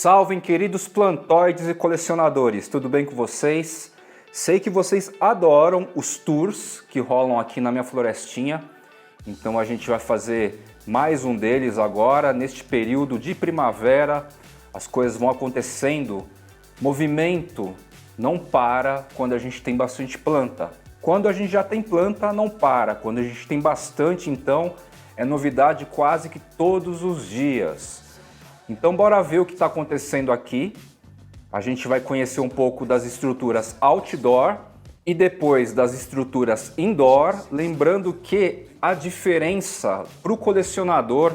Salvem, queridos plantóides e colecionadores, tudo bem com vocês? Sei que vocês adoram os tours que rolam aqui na minha florestinha, então a gente vai fazer mais um deles agora, neste período de primavera. As coisas vão acontecendo, movimento não para quando a gente tem bastante planta. Quando a gente já tem planta, não para. Quando a gente tem bastante, então, é novidade quase que todos os dias. Então bora ver o que está acontecendo aqui. A gente vai conhecer um pouco das estruturas outdoor e depois das estruturas indoor, lembrando que a diferença para o colecionador,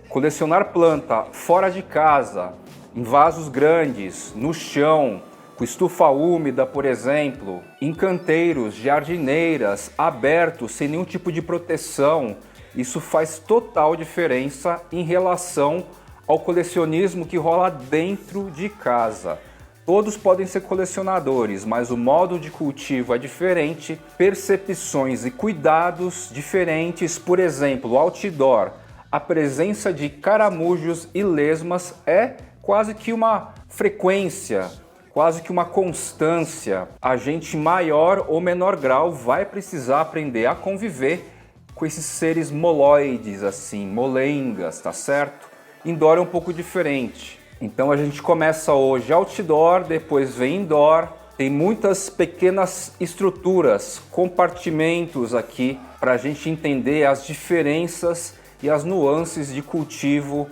colecionar planta fora de casa, em vasos grandes, no chão, com estufa úmida, por exemplo, em canteiros, jardineiras, abertos, sem nenhum tipo de proteção, isso faz total diferença em relação ao colecionismo que rola dentro de casa. Todos podem ser colecionadores, mas o modo de cultivo é diferente, percepções e cuidados diferentes. Por exemplo, outdoor, a presença de caramujos e lesmas é quase que uma frequência, quase que uma constância. A gente maior ou menor grau vai precisar aprender a conviver com esses seres moloides, assim, molengas, tá certo? Indoor é um pouco diferente. Então a gente começa hoje outdoor, depois vem indoor. Tem muitas pequenas estruturas, compartimentos aqui para a gente entender as diferenças e as nuances de cultivo,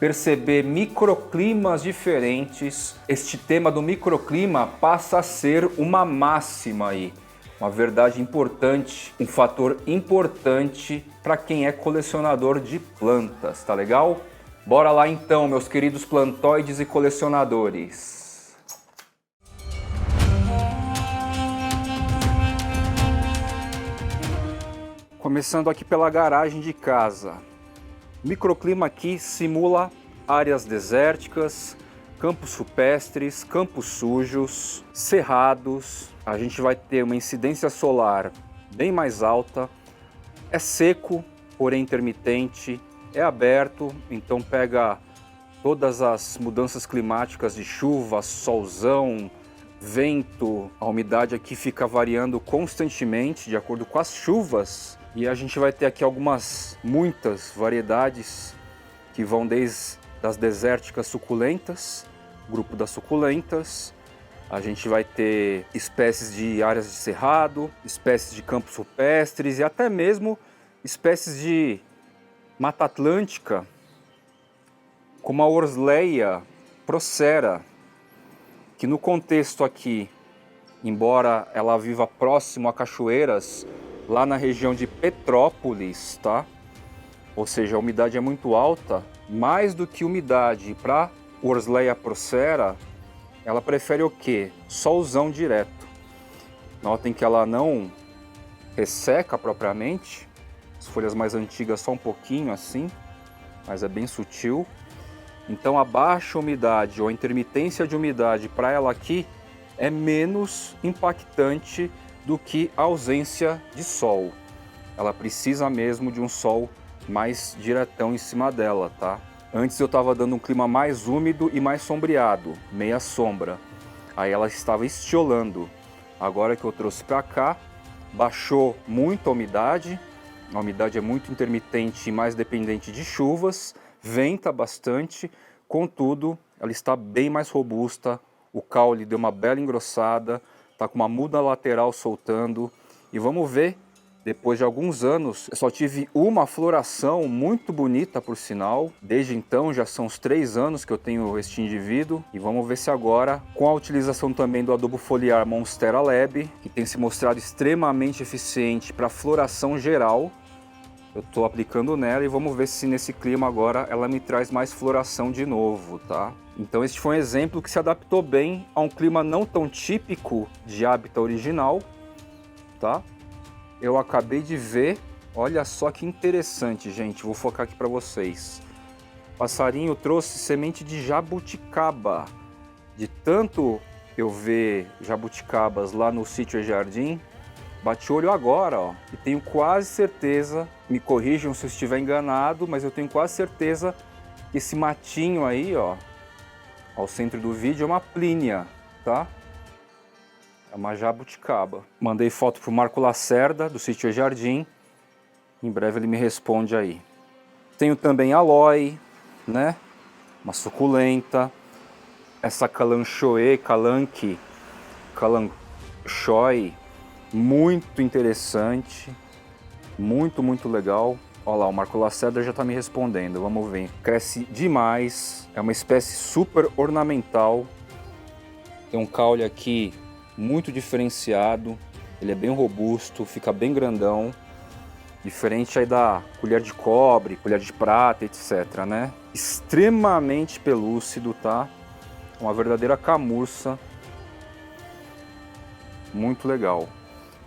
perceber microclimas diferentes. Este tema do microclima passa a ser uma máxima aí, uma verdade importante, um fator importante para quem é colecionador de plantas, tá legal? Bora lá então, meus queridos plantóides e colecionadores. Começando aqui pela garagem de casa. O microclima aqui simula áreas desérticas, campos rupestres, campos sujos, cerrados. A gente vai ter uma incidência solar bem mais alta. É seco, porém intermitente. É aberto, então pega todas as mudanças climáticas de chuva, solzão, vento. A umidade aqui fica variando constantemente de acordo com as chuvas. E a gente vai ter aqui muitas variedades que vão desde as desérticas suculentas, grupo das suculentas. A gente vai ter espécies de áreas de cerrado, espécies de campos rupestres e até mesmo espécies de Mata Atlântica, como a Orleia procera, que no contexto aqui, embora ela viva próximo a cachoeiras, lá na região de Petrópolis, tá? Ou seja, a umidade é muito alta, mais do que umidade para Orleia procera, ela prefere o quê? Solzão direto. Notem que ela não resseca propriamente. As folhas mais antigas só um pouquinho assim, mas é bem sutil. Então a baixa umidade ou a intermitência de umidade para ela aqui é menos impactante do que a ausência de sol. Ela precisa mesmo de um sol mais diretão em cima dela, tá? Antes eu estava dando um clima mais úmido e mais sombreado, meia sombra. Aí ela estava estiolando. Agora que eu trouxe para cá, baixou muito a umidade. A umidade é muito intermitente e mais dependente de chuvas, venta bastante, contudo, ela está bem mais robusta, o caule deu uma bela engrossada, está com uma muda lateral soltando. E vamos ver, depois de alguns anos, eu só tive uma floração muito bonita, por sinal. Desde então, já são uns 3 anos que eu tenho este indivíduo. E vamos ver se agora, com a utilização também do adubo foliar Monstera Lab, que tem se mostrado extremamente eficiente para floração geral, eu estou aplicando nela e vamos ver se nesse clima agora ela me traz mais floração de novo, tá? Então este foi um exemplo que se adaptou bem a um clima não tão típico de hábitat original, tá? Eu acabei de ver, olha só que interessante, gente, vou focar aqui para vocês. O passarinho trouxe semente de jabuticaba. De tanto eu ver jabuticabas lá no sítio e jardim, bati o olho agora, ó, e tenho quase certeza, me corrijam se eu estiver enganado, mas eu tenho quase certeza que esse matinho aí, ó, ao centro do vídeo é uma plínia, tá? É uma jabuticaba. Mandei foto pro Marco Lacerda, do Sítio Jardim. Em breve ele me responde aí. Tenho também aloe, né? Uma suculenta. Essa calanchoe, calanchoe, muito interessante. Muito legal. Olha lá, o Marco Lacerda já está me respondendo, vamos ver. Cresce demais, é uma espécie super ornamental. Tem um caule aqui muito diferenciado, ele é bem robusto, fica bem grandão. Diferente aí da colher de cobre, colher de prata, etc, né? Extremamente pelúcido, tá? Uma verdadeira camurça. Muito legal.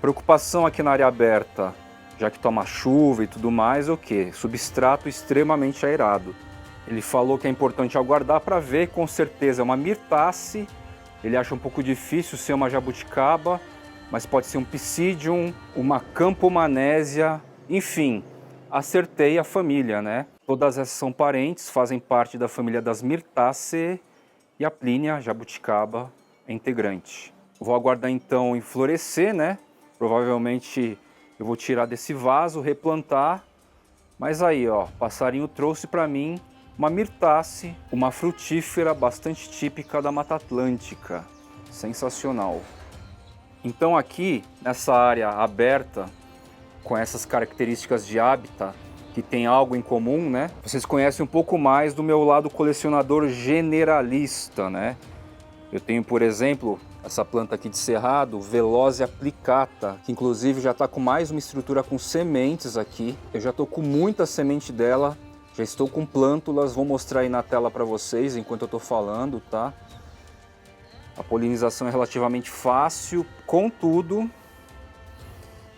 Preocupação aqui na área aberta, já que toma chuva e tudo mais, é o que? Substrato extremamente aerado. Ele falou que é importante aguardar para ver, com certeza é uma mirtácea. Ele acha um pouco difícil ser uma jabuticaba, mas pode ser um Psidium, uma Campomanésia, enfim, acertei a família, né? Todas essas são parentes, fazem parte da família das Myrtaceae e a Plínia jabuticaba é integrante. Vou aguardar então em florescer, né? Provavelmente eu vou tirar desse vaso, replantar, mas aí ó, passarinho trouxe para mim uma Myrtaceae, uma frutífera bastante típica da Mata Atlântica, sensacional. Então aqui nessa área aberta, com essas características de hábitat, que tem algo em comum, né? Vocês conhecem um pouco mais do meu lado colecionador generalista, né? Eu tenho, por exemplo, essa planta aqui de cerrado, Velosia plicata, que inclusive já está com mais uma estrutura com sementes aqui. Eu já estou com muita semente dela, já estou com plântulas, vou mostrar aí na tela para vocês enquanto eu estou falando, tá? A polinização é relativamente fácil, contudo,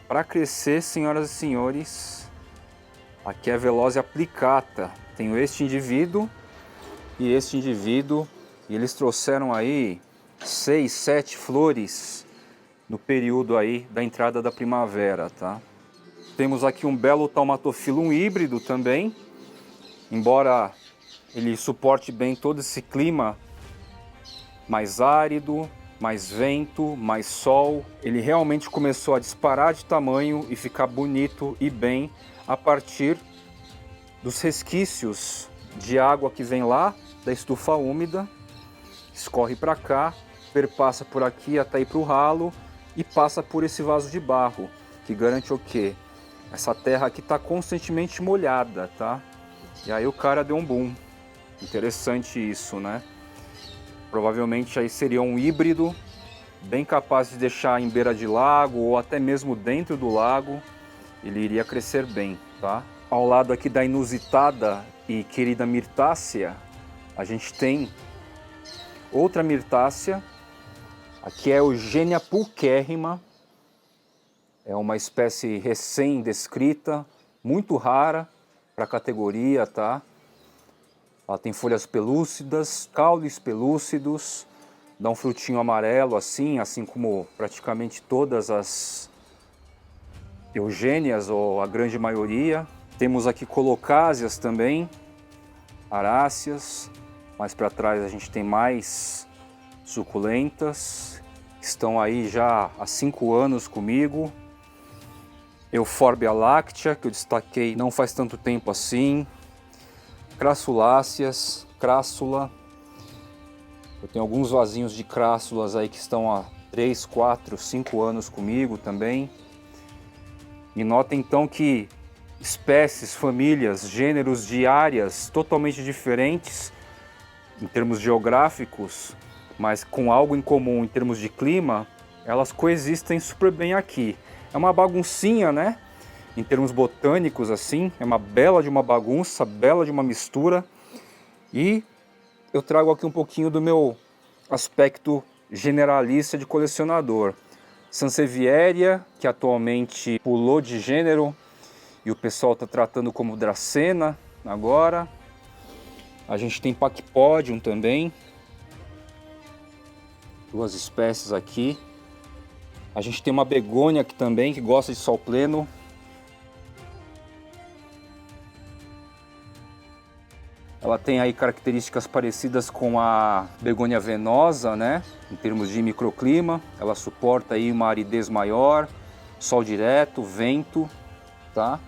para crescer, senhoras e senhores, aqui é a Velosia plicata. Tenho este indivíduo e este indivíduo, e eles trouxeram aí 6, 7 flores no período aí da entrada da primavera, tá? Temos aqui um belo Thaumatophyllum híbrido também, embora ele suporte bem todo esse clima mais árido, mais vento, mais sol. Ele realmente começou a disparar de tamanho e ficar bonito e bem a partir dos resquícios de água que vem lá da estufa úmida, escorre para cá, perpassa por aqui até ir para o ralo e passa por esse vaso de barro, que garante o quê? Essa terra aqui está constantemente molhada, tá? E aí o cara deu um boom. Interessante isso, né? Provavelmente aí seria um híbrido, bem capaz de deixar em beira de lago ou até mesmo dentro do lago. Ele iria crescer bem, tá? Ao lado aqui da inusitada e querida Myrtácea, a gente tem outra Myrtácea. Aqui é Eugênia pulquérrima. É uma espécie recém-descrita, muito rara para a categoria, tá? Ela tem folhas pelúcidas, caules pelúcidos, dá um frutinho amarelo assim como praticamente todas as eugênias, ou a grande maioria. Temos aqui colocásias também, aráceas. Mais para trás a gente tem mais suculentas, estão aí já há 5 anos comigo. Euphorbia láctea, que eu destaquei não faz tanto tempo assim. Crassuláceas, crassula. Eu tenho alguns vasinhos de crassulas aí que estão há 3, 4, 5 anos comigo também. E notem então que espécies, famílias, gêneros de áreas totalmente diferentes em termos geográficos, mas com algo em comum em termos de clima, elas coexistem super bem aqui. É uma baguncinha, né? Em termos botânicos, assim, é uma bela de uma bagunça, bela de uma mistura. E eu trago aqui um pouquinho do meu aspecto generalista de colecionador. Sansevieria, que atualmente pulou de gênero e o pessoal está tratando como Dracena agora. A gente tem Pachypodium também, 2 espécies aqui. A gente tem uma begônia aqui também, que gosta de sol pleno. Ela tem aí características parecidas com a begônia venosa, né? Em termos de microclima, ela suporta aí uma aridez maior, sol direto, vento, tá?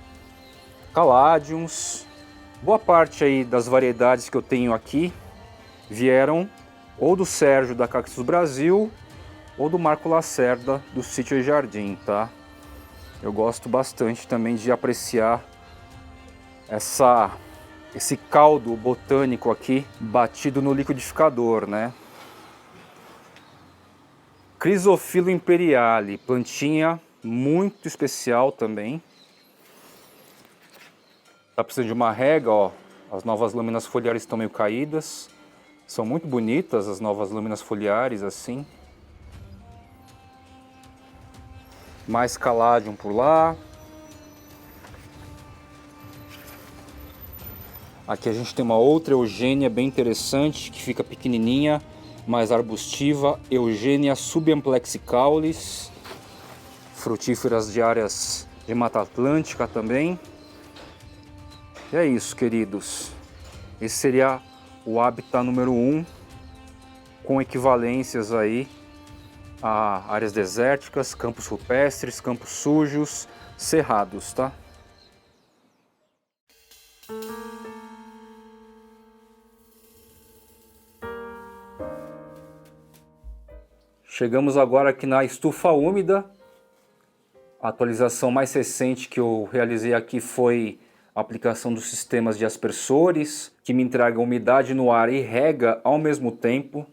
Caladiums. Boa parte aí das variedades que eu tenho aqui vieram ou do Sérgio da Cactus Brasil ou do Marco Lacerda do Sítio e Jardim, tá? Eu gosto bastante também de apreciar esse caldo botânico aqui batido no liquidificador, né? Chrysophyllum imperiale, plantinha muito especial também. Tá precisando de uma rega, ó. As novas lâminas foliares estão meio caídas. São muito bonitas as novas lâminas foliares assim. Mais caladium por lá. Aqui a gente tem uma outra Eugênia bem interessante, que fica pequenininha, mais arbustiva, Eugênia subamplexicalis, frutíferas de áreas de Mata Atlântica também. E é isso, queridos. Esse seria o habitat número 1, com equivalências aí a áreas desérticas, campos rupestres, campos sujos, cerrados, tá? Chegamos agora aqui na estufa úmida. A atualização mais recente que eu realizei aqui foi a aplicação dos sistemas de aspersores, que me entregam umidade no ar e rega ao mesmo tempo.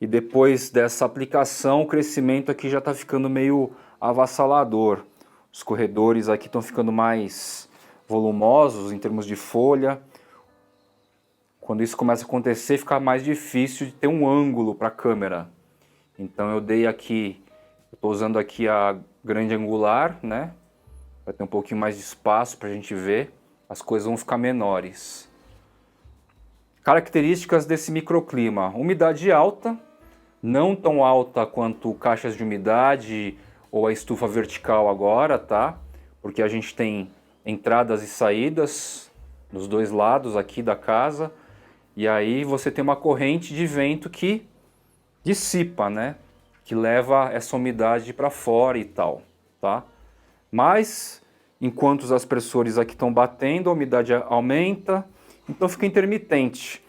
E depois dessa aplicação, o crescimento aqui já está ficando meio avassalador. Os corredores aqui estão ficando mais volumosos em termos de folha. Quando isso começa a acontecer, fica mais difícil de ter um ângulo para a câmera. Então eu estou usando aqui a grande angular, né? Vai ter um pouquinho mais de espaço para a gente ver. As coisas vão ficar menores. Características desse microclima: umidade alta, não tão alta quanto caixas de umidade ou a estufa vertical agora, tá? Porque a gente tem entradas e saídas nos dois lados aqui da casa, e aí você tem uma corrente de vento que dissipa, né? Que leva essa umidade para fora e tal, tá? Mas enquanto os aspersores aqui estão batendo, a umidade aumenta, então fica intermitente.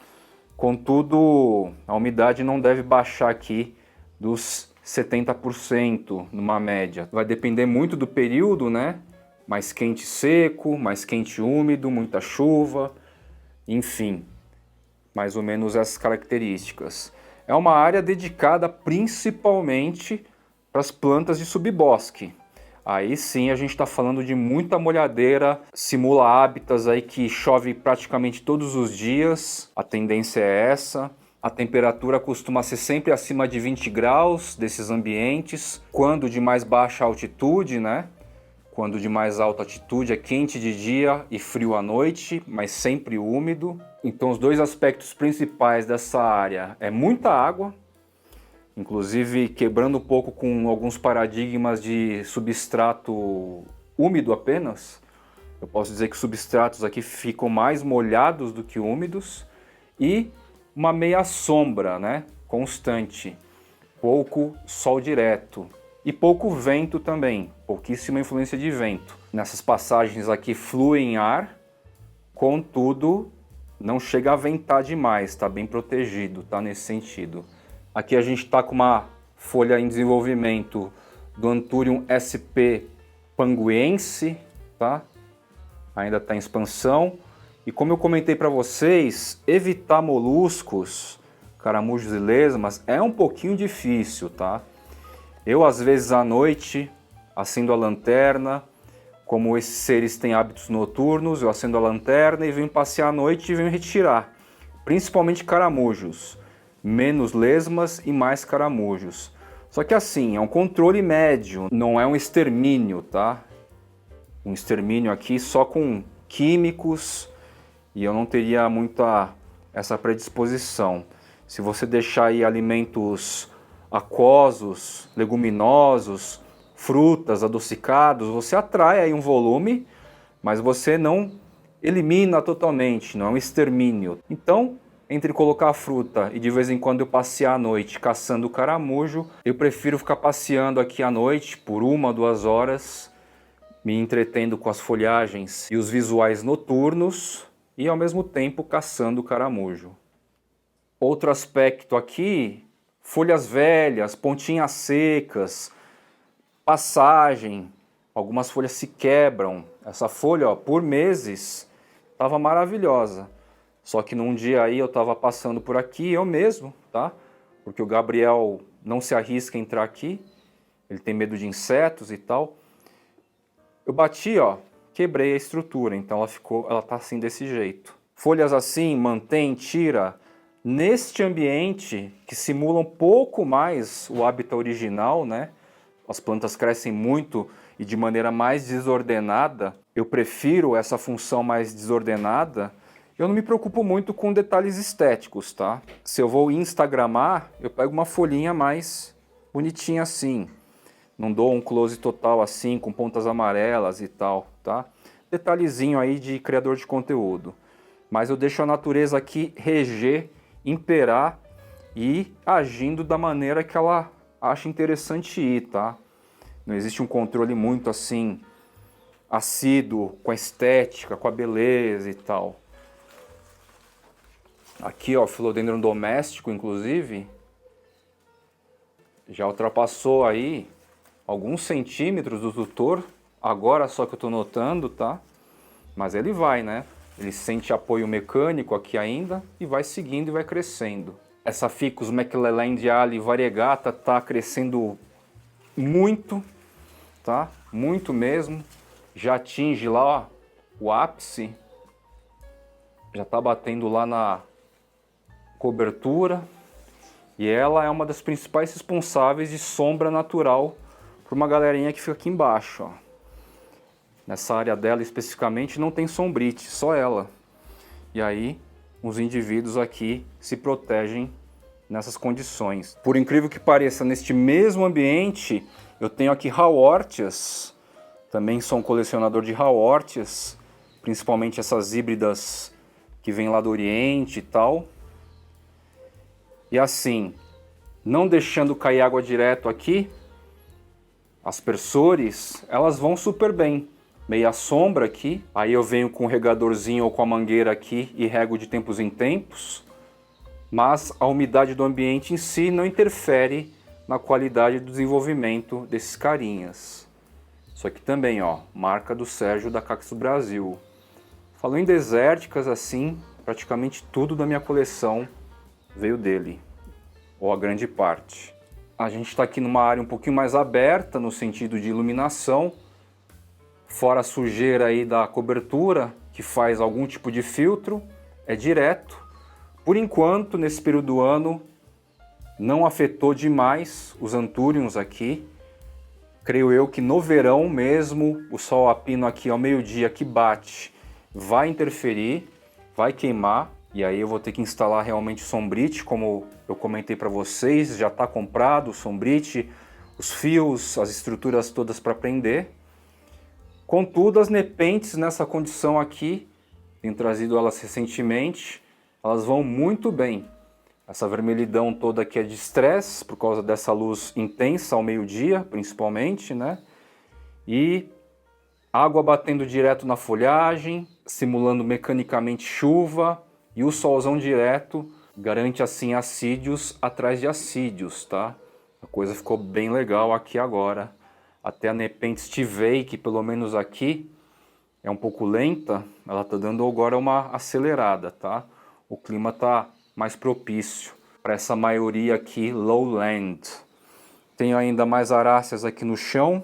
Contudo, a umidade não deve baixar aqui dos 70% numa média. Vai depender muito do período, né? Mais quente e seco, mais quente e úmido, muita chuva, enfim, mais ou menos essas características. É uma área dedicada principalmente para as plantas de subbosque. Aí sim a gente está falando de muita molhadeira, simula hábitats aí que chove praticamente todos os dias, a tendência é essa. A temperatura costuma ser sempre acima de 20 graus desses ambientes, quando de mais baixa altitude, né? Quando de mais alta altitude é quente de dia e frio à noite, mas sempre úmido. Então os dois aspectos principais dessa área é muita água, inclusive quebrando um pouco com alguns paradigmas de substrato úmido apenas. Eu posso dizer que substratos aqui ficam mais molhados do que úmidos, e uma meia sombra, né, constante, pouco sol direto e pouco vento também, pouquíssima influência de vento. Nessas passagens aqui fluem ar, contudo não chega a ventar demais, está bem protegido, tá, nesse sentido. Aqui a gente está com uma folha em desenvolvimento do Anthurium sp panguense, tá? Ainda está em expansão. E como eu comentei para vocês, evitar moluscos, caramujos e lesmas é um pouquinho difícil, tá? Eu às vezes à noite acendo a lanterna, como esses seres têm hábitos noturnos, eu acendo a lanterna e venho passear à noite e venho retirar, principalmente caramujos. Menos lesmas e mais caramujos. Só que assim, é um controle médio, não é um extermínio, tá? Um extermínio aqui só com químicos, e eu não teria muita essa predisposição. Se você deixar aí alimentos aquosos, leguminosos, frutas, adocicados, você atrai aí um volume, mas você não elimina totalmente, não é um extermínio. Então, entre colocar a fruta e de vez em quando eu passear à noite caçando caramujo, eu prefiro ficar passeando aqui à noite por 1, 2 horas, me entretendo com as folhagens e os visuais noturnos e ao mesmo tempo caçando caramujo. Outro aspecto aqui, folhas velhas, pontinhas secas, passagem, algumas folhas se quebram. Essa folha, ó, por meses, estava maravilhosa. Só que num dia aí eu estava passando por aqui, eu mesmo, tá? Porque o Gabriel não se arrisca a entrar aqui, ele tem medo de insetos e tal. Eu bati, ó, quebrei a estrutura, então ela tá assim desse jeito. Folhas assim, mantém, tira. Neste ambiente que simula um pouco mais o hábitat original, né? As plantas crescem muito e de maneira mais desordenada. Eu prefiro essa função mais desordenada. Eu não me preocupo muito com detalhes estéticos, tá? Se eu vou instagramar, eu pego uma folhinha mais bonitinha assim. Não dou um close total assim, com pontas amarelas e tal, tá? Detalhezinho aí de criador de conteúdo. Mas eu deixo a natureza aqui reger, imperar e agindo da maneira que ela acha interessante ir, tá? Não existe um controle muito assim, assíduo, com a estética, com a beleza e tal. Aqui, ó, Philodendron doméstico, inclusive, já ultrapassou aí alguns centímetros do tutor, agora só que eu estou notando, tá? Mas ele vai, né? Ele sente apoio mecânico aqui ainda e vai seguindo e vai crescendo. Essa Ficus McLellandiale variegata tá crescendo muito, tá? Muito mesmo. Já atinge lá, ó, o ápice. Já tá batendo lá na cobertura. E ela é uma das principais responsáveis de sombra natural para uma galerinha que fica aqui embaixo, ó. Nessa área dela especificamente não tem sombrite, só ela. E aí os indivíduos aqui se protegem nessas condições. Por incrível que pareça, neste mesmo ambiente eu tenho aqui Hawortias. Também sou um colecionador de Hawortias, principalmente essas híbridas que vêm lá do Oriente e tal. E assim, não deixando cair água direto aqui, as aspersores, elas vão super bem. Meia sombra aqui, aí eu venho com o regadorzinho ou com a mangueira aqui e rego de tempos em tempos, mas a umidade do ambiente em si não interfere na qualidade do desenvolvimento desses carinhas. Isso aqui também, ó, marca do Sérgio da Cactus Brasil. Falando em desérticas assim, praticamente tudo da minha coleção veio dele, ou a grande parte. A gente está aqui numa área um pouquinho mais aberta no sentido de iluminação, fora a sujeira aí da cobertura, que faz algum tipo de filtro, é direto. Por enquanto, nesse período do ano, não afetou demais os anthuriums aqui. Creio eu que no verão mesmo, o sol a pino aqui ao meio-dia que bate, vai interferir, vai queimar. E aí eu vou ter que instalar realmente o sombrite, como eu comentei para vocês, já está comprado o sombrite, os fios, as estruturas todas para prender. Contudo, as nepentes nessa condição aqui, tenho trazido elas recentemente, elas vão muito bem. Essa vermelhidão toda aqui é de estresse, por causa dessa luz intensa ao meio-dia, principalmente, né? E água batendo direto na folhagem, simulando mecanicamente chuva, e o solzão direto garante assim assídios atrás de assídios, tá? A coisa ficou bem legal aqui agora. Até a nepenthes tivei, que pelo menos aqui é um pouco lenta, ela tá dando agora uma acelerada, tá? O clima tá mais propício para essa maioria aqui lowland. Tenho ainda mais aráceas aqui no chão,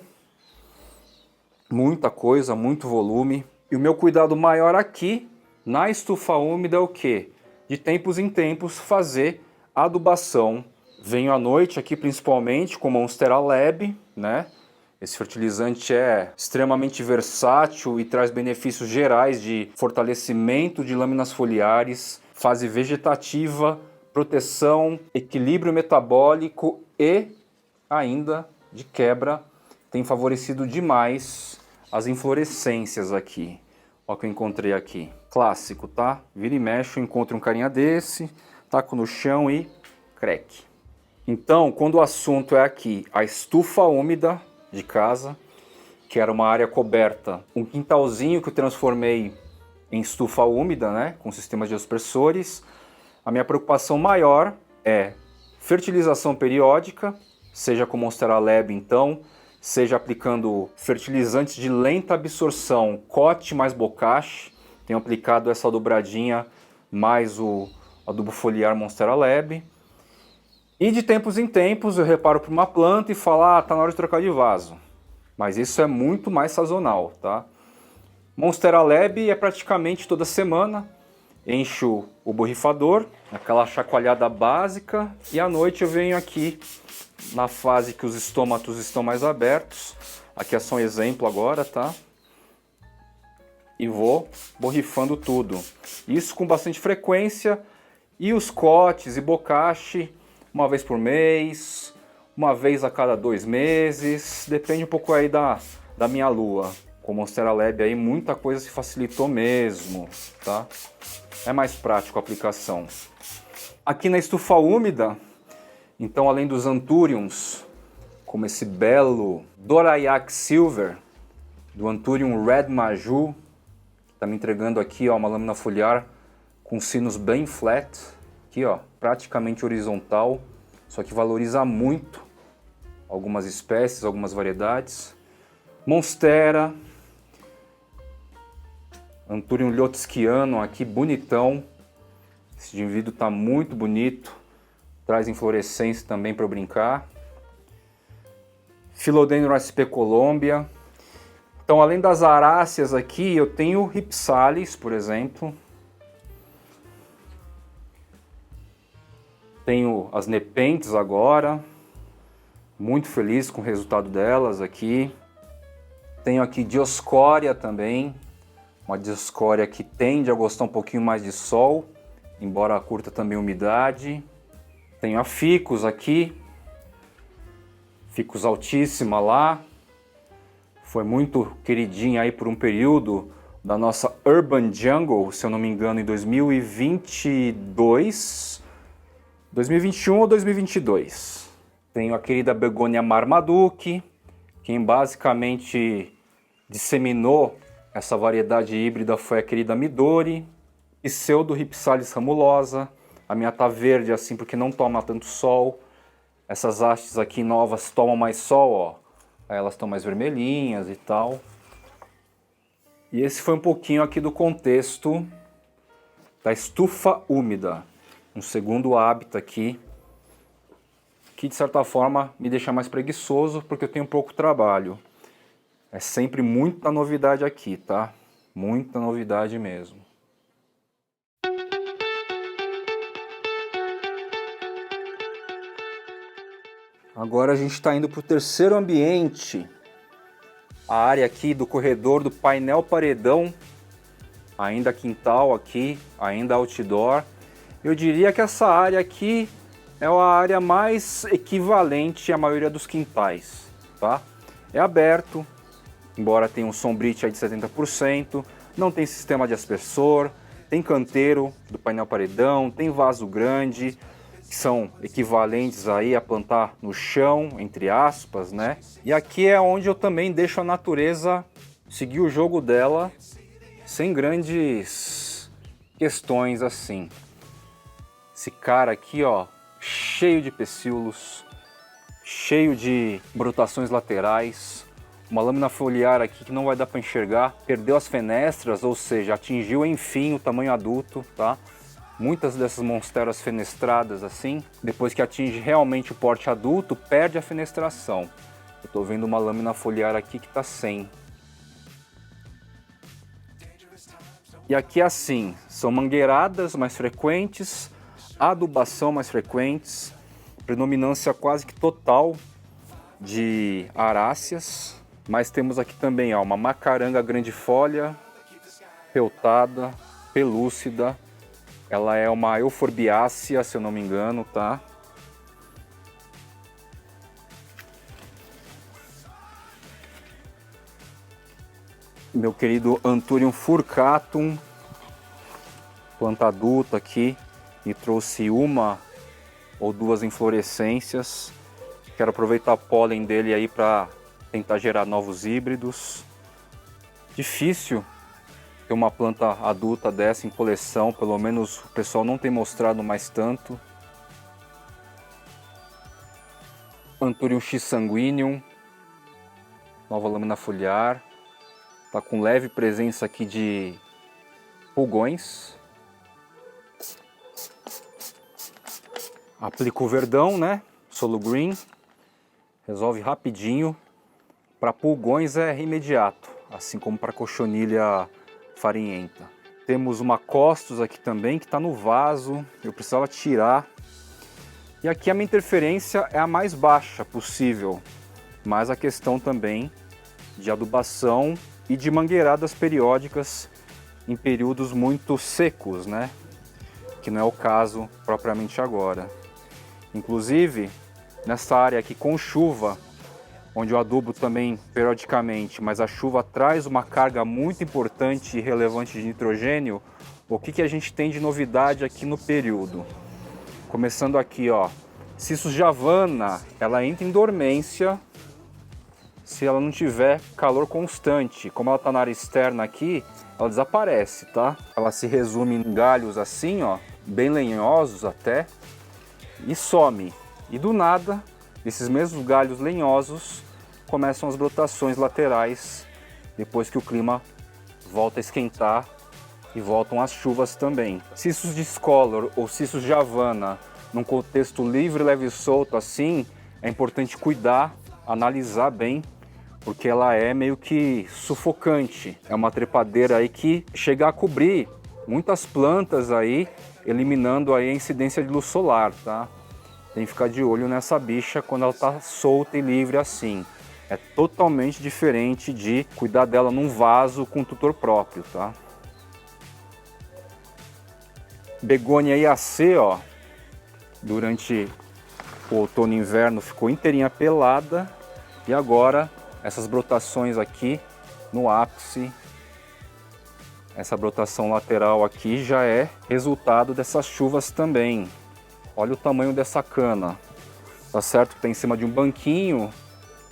muita coisa, muito volume. E o meu cuidado maior aqui na estufa úmida é o quê? De tempos em tempos fazer adubação. Venho à noite aqui principalmente com Monstera Lab, né? Esse fertilizante é extremamente versátil e traz benefícios gerais de fortalecimento de lâminas foliares, fase vegetativa, proteção, equilíbrio metabólico e ainda de quebra tem favorecido demais as inflorescências aqui. Olha o que eu encontrei aqui. Clássico, tá? Vira e mexe, eu encontro um carinha desse, taco no chão e crack. Então, quando o assunto é aqui, a estufa úmida de casa, que era uma área coberta, um quintalzinho que eu transformei em estufa úmida, né, com sistemas de aspersores, a minha preocupação maior é fertilização periódica, seja com Monstera Lab então, seja aplicando fertilizantes de lenta absorção, cote mais bocache. Tenho aplicado essa dobradinha mais o adubo foliar Monstera Lab. E de tempos em tempos eu reparo para uma planta e falo, ah, tá na hora de trocar de vaso. Mas isso é muito mais sazonal, tá? Monstera Lab é praticamente toda semana. Encho o borrifador, aquela chacoalhada básica, e à noite eu venho aqui na fase que os estômatos estão mais abertos. Aqui é só um exemplo agora, tá? E vou borrifando tudo. Isso com bastante frequência. E os cotes e bocache, uma vez por mês, uma vez a cada 2 meses. Depende um pouco aí da minha lua. Com o Monstera Lab aí muita coisa se facilitou mesmo, tá? É mais prático a aplicação. Aqui na estufa úmida, então além dos Anthuriums, como esse belo Dorayak Silver, do Anthurium Red Maju, que está me entregando aqui ó, uma lâmina foliar com sinos bem flat, aqui ó, praticamente horizontal, só que valoriza muito algumas espécies, algumas variedades. Monstera, Anthurium Liotskyano aqui, bonitão. Esse indivíduo está muito bonito. Traz inflorescência também para eu brincar. Philodendron sp Colombia. Então, além das aráceas aqui, eu tenho Rhipsalis, por exemplo. Tenho as Nepenthes agora. Muito feliz com o resultado delas aqui. Tenho aqui Dioscória também. Uma Dioscória que tende a gostar um pouquinho mais de sol, embora curta também umidade. Tenho a Ficus aqui, Ficus altíssima lá. Foi muito queridinha aí por um período da nossa Urban Jungle, se eu não me engano, em 2022, 2021 ou 2022. Tenho a querida Begonia Marmaduke, quem basicamente disseminou essa variedade híbrida foi a querida Midori, Pseudo Rhipsalis ramulosa. A minha tá verde assim porque não toma tanto sol. Essas hastes aqui novas tomam mais sol, ó. Aí elas estão mais vermelhinhas e tal. E esse foi um pouquinho aqui do contexto da estufa úmida. Um segundo hábito aqui, que de certa forma me deixa mais preguiçoso porque eu tenho pouco trabalho. É sempre muita novidade aqui, tá? Muita novidade mesmo. Agora a gente está indo para o terceiro ambiente. A área aqui do corredor do painel paredão. Ainda quintal aqui, ainda outdoor. Eu diria que essa área aqui é a área mais equivalente à maioria dos quintais, tá? É aberto. Embora tenha um sombrite aí de 70%, não tem sistema de aspersor, tem canteiro do painel paredão, tem vaso grande, que são equivalentes aí a plantar no chão, entre aspas, né? E aqui é onde eu também deixo a natureza seguir o jogo dela, sem grandes questões assim. Esse cara aqui, ó, cheio de pecíolos, cheio de brotações laterais, uma lâmina foliar aqui que não vai dar para enxergar, perdeu as fenestras, ou seja, atingiu enfim o tamanho adulto, tá? Muitas dessas monsteras fenestradas assim, depois que atinge realmente o porte adulto, perde a fenestração. Eu estou vendo uma lâmina foliar aqui que está sem. E aqui assim, são mangueiradas mais frequentes, adubação mais frequentes, predominância quase que total de aráceas. Mas temos aqui também ó, uma macaranga grande folha, peltada, pelúcida. Ela é uma euforbiácea, se eu não me engano, tá? Meu querido Anthurium furcatum, planta adulta aqui, e trouxe uma ou duas inflorescências. Quero aproveitar o pólen dele aí para tentar gerar novos híbridos. Difícil ter uma planta adulta dessa em coleção, pelo menos o pessoal não tem mostrado mais tanto. Anthurium X sanguineum, nova lâmina foliar, tá com leve presença aqui de pulgões. Aplico o verdão, né? Solo Green, resolve rapidinho. Para pulgões é imediato, assim como para cochonilha farinhenta. Temos uma costus aqui também que está no vaso, eu precisava tirar. E aqui a minha interferência é a mais baixa possível, mas a questão também de adubação e de mangueiradas periódicas em períodos muito secos, né? Que não é o caso propriamente agora. Inclusive, nessa área aqui com chuva, onde eu adubo também periodicamente, mas a chuva traz uma carga muito importante e relevante de nitrogênio, o que a gente tem de novidade aqui no período? Começando aqui, ó, Cissus javana, ela entra em dormência se ela não tiver calor constante. Como ela está na área externa aqui, ela desaparece, tá? Ela se resume em galhos assim, ó, bem lenhosos até, e some. E do nada, esses mesmos galhos lenhosos começam as brotações laterais depois que o clima volta a esquentar e voltam as chuvas também. Cissus discolor ou Cissus javana, num contexto livre, leve e solto assim, é importante cuidar, analisar bem, porque ela é meio que sufocante. É uma trepadeira aí que chega a cobrir muitas plantas aí, eliminando aí a incidência de luz solar, tá? Tem que ficar de olho nessa bicha quando ela está solta e livre assim. É totalmente diferente de cuidar dela num vaso com tutor próprio, tá? Begônia IAC, ó, durante o outono e inverno ficou inteirinha pelada e agora essas brotações aqui no ápice, essa brotação lateral aqui já é resultado dessas chuvas também. Olha o tamanho dessa cana, tá certo que tá em cima de um banquinho,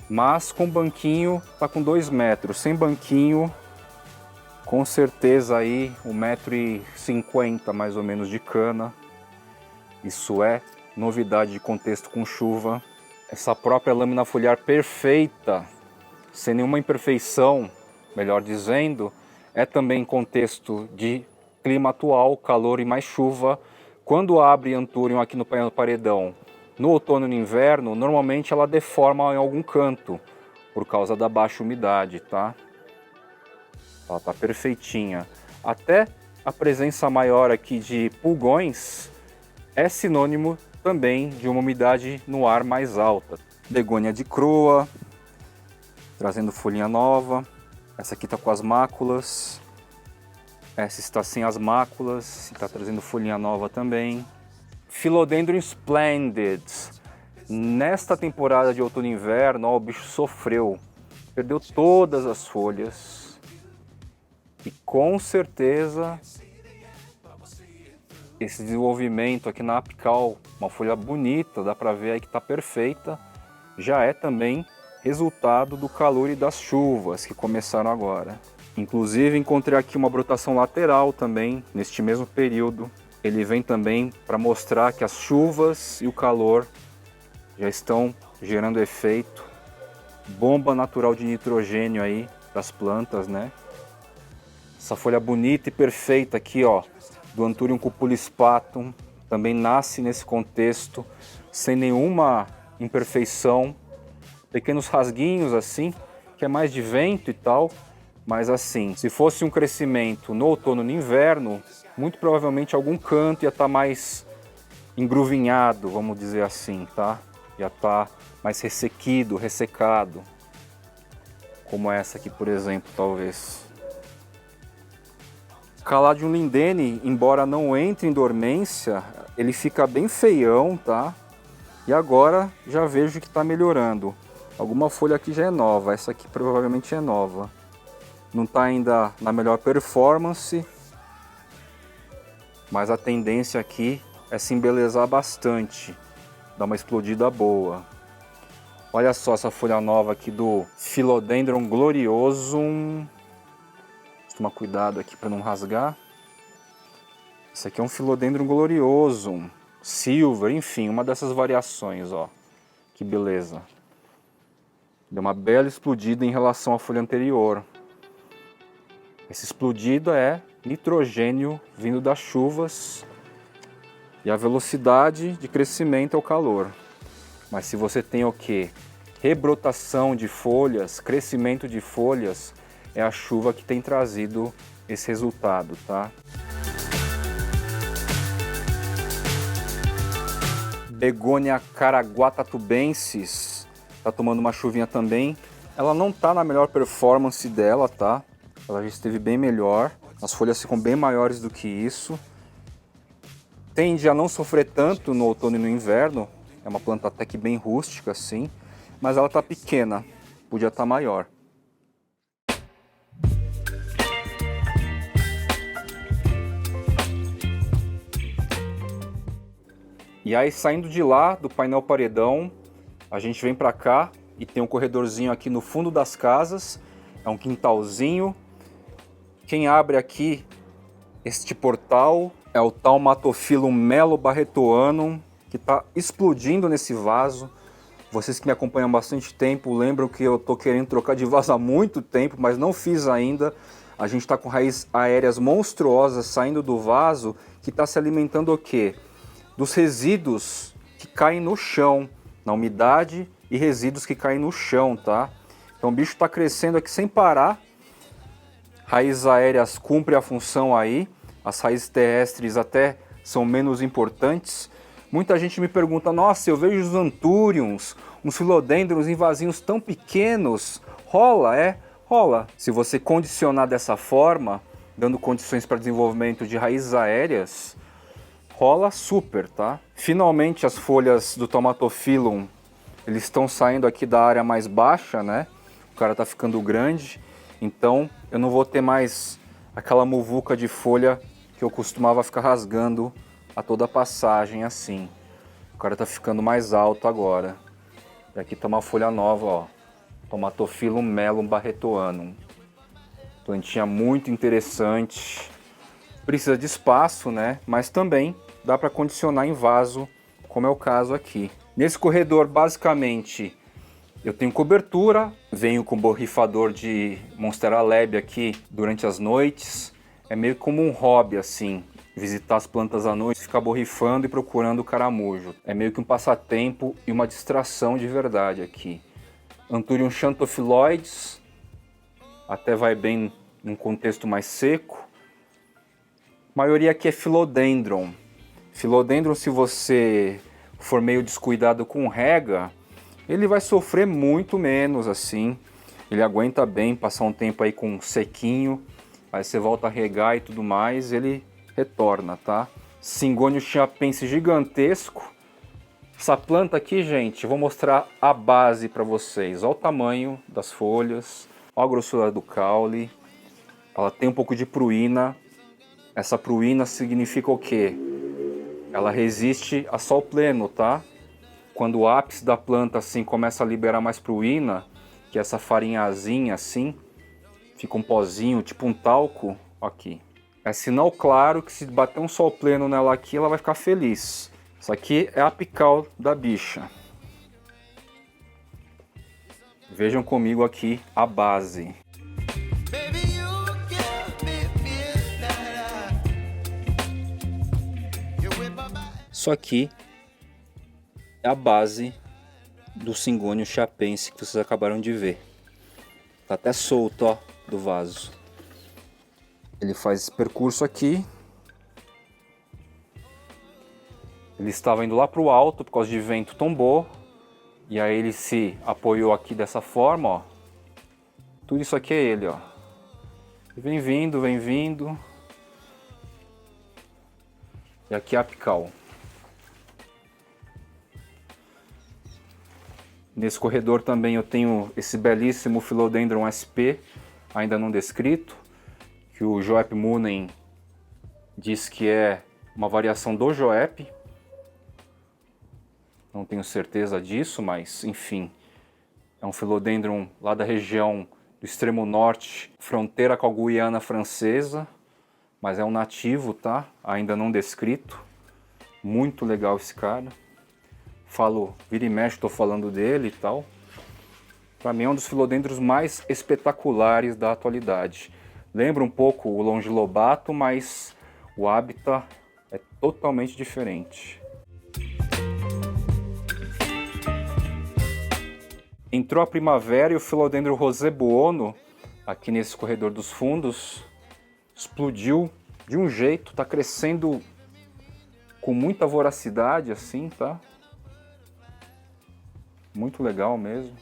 mas com banquinho tá com 2 metros, sem banquinho com certeza aí 1,50 m mais ou menos de cana. Isso é novidade de contexto com chuva. Essa própria lâmina foliar perfeita, sem nenhuma imperfeição, melhor dizendo, é também em contexto de clima atual, calor e mais chuva. Quando abre Anthurium aqui no paredão, no outono e no inverno, normalmente ela deforma em algum canto, por causa da baixa umidade, tá? Ela tá perfeitinha. Até a presença maior aqui de pulgões é sinônimo também de uma umidade no ar mais alta. Begônia de croa, trazendo folhinha nova. Essa aqui tá com as máculas. Essa está sem as máculas, está trazendo folhinha nova também. Philodendron Splendid. Nesta temporada de outono e inverno, ó, o bicho sofreu. Perdeu todas as folhas. E com certeza esse desenvolvimento aqui na apical, uma folha bonita, dá para ver aí que está perfeita, já é também resultado do calor e das chuvas que começaram agora. Inclusive encontrei aqui uma brotação lateral também, neste mesmo período. Ele vem também para mostrar que as chuvas e o calor já estão gerando efeito. Bomba natural de nitrogênio aí das plantas, né? Essa folha bonita e perfeita aqui, ó, do Anthurium cupulispatum, também nasce nesse contexto, sem nenhuma imperfeição. Pequenos rasguinhos assim, que é mais de vento e tal, mas assim, se fosse um crescimento no outono e no inverno, muito provavelmente algum canto ia estar mais engruvinhado, vamos dizer assim, tá? Ia estar mais ressequido, ressecado, como essa aqui, por exemplo, talvez. Caladium lindene, embora não entre em dormência, ele fica bem feião, tá? E agora já vejo que está melhorando. Alguma folha aqui já é nova, essa aqui provavelmente é nova. Não está ainda na melhor performance, mas a tendência aqui é se embelezar bastante, dar uma explodida boa. Olha só essa folha nova aqui do Philodendron gloriosum. Toma cuidado aqui para não rasgar. Esse aqui é um Philodendron gloriosum, silver, enfim, uma dessas variações, ó. Que beleza. Deu uma bela explodida em relação à folha anterior. Esse explodido é nitrogênio vindo das chuvas e a velocidade de crescimento é o calor. Mas se você tem o que? Rebrotação de folhas, crescimento de folhas, é a chuva que tem trazido esse resultado, tá? Begônia caraguatatubensis tá tomando uma chuvinha também. Ela não tá na melhor performance dela, tá? Ela já esteve bem melhor. As folhas ficam bem maiores do que isso. Tende a não sofrer tanto no outono e no inverno. É uma planta até que bem rústica, assim. Mas ela tá pequena. Podia estar maior. E aí, saindo de lá, do painel paredão, a gente vem pra cá e tem um corredorzinho aqui no fundo das casas. É um quintalzinho. Quem abre aqui este portal é o Taumatophyllum melobarretoanum, que está explodindo nesse vaso. Vocês que me acompanham há bastante tempo lembram que eu estou querendo trocar de vaso há muito tempo, mas não fiz ainda. A gente está com raízes aéreas monstruosas saindo do vaso, que está se alimentando o quê? Dos resíduos que caem no chão, na umidade e resíduos que caem no chão, tá? Então o bicho está crescendo aqui sem parar. Raízes aéreas cumprem a função aí, as raízes terrestres até são menos importantes. Muita gente me pergunta, nossa, eu vejo os anthuriums, uns philodendrons em vasinhos tão pequenos, rola? É, rola. Se você condicionar dessa forma, dando condições para desenvolvimento de raízes aéreas, rola super, tá? Finalmente as folhas do Taumatophyllum, eles estão saindo aqui da área mais baixa, né? O cara tá ficando grande. Então eu não vou ter mais aquela muvuca de folha que eu costumava ficar rasgando a toda passagem assim. O cara tá ficando mais alto agora. E aqui tá uma folha nova, ó. Taumatophyllum melobarretoanum. Plantinha muito interessante. Precisa de espaço, né? Mas também dá para condicionar em vaso, como é o caso aqui. Nesse corredor, basicamente, eu tenho cobertura, venho com borrifador de Monstera Lebe aqui durante as noites. É meio como um hobby, assim, visitar as plantas à noite, ficar borrifando e procurando caramujo. É meio que um passatempo e uma distração de verdade aqui. Anthurium xanthophyloides, até vai bem num contexto mais seco. A maioria aqui é Philodendron. Philodendron, se você for meio descuidado com rega, ele vai sofrer muito menos assim. Ele aguenta bem passar um tempo aí com sequinho, aí você volta a regar e tudo mais, ele retorna, tá? Syngonium chiapense gigantesco. Essa planta aqui, gente, eu vou mostrar a base para vocês. Olha o tamanho das folhas, olha a grossura do caule. Ela tem um pouco de pruína. Essa pruína significa o quê? Ela resiste a sol pleno, tá? Quando o ápice da planta assim começa a liberar mais pruína, que é essa farinhazinha assim, fica um pozinho, tipo um talco, aqui. É sinal claro que se bater um sol pleno nela aqui, ela vai ficar feliz. Isso aqui é a apical da bicha. Vejam comigo aqui a base. Isso aqui é a base do Syngonium chiapense que vocês acabaram de ver. Tá até solto, ó, do vaso. Ele faz esse percurso aqui. Ele estava indo lá para o alto por causa de vento, tombou. E aí ele se apoiou aqui dessa forma, ó. Tudo isso aqui é ele, ó. Vem vindo, vem vindo. E aqui é a apical. Nesse corredor também eu tenho esse belíssimo Philodendron SP, ainda não descrito, que o Joep Munen diz que é uma variação do Joep. Não tenho certeza disso, mas enfim, é um Philodendron lá da região do extremo norte, fronteira com a Guiana Francesa, mas é um nativo, tá? Ainda não descrito. Muito legal esse cara. Falo, vira e mexe, estou falando dele e tal. Para mim é um dos filodendros mais espetaculares da atualidade. Lembra um pouco o Longilobato, mas o hábitat é totalmente diferente. Entrou a primavera e o Philodendron Rosé Buono, aqui nesse corredor dos fundos, explodiu de um jeito, está crescendo com muita voracidade assim, tá? Muito legal mesmo.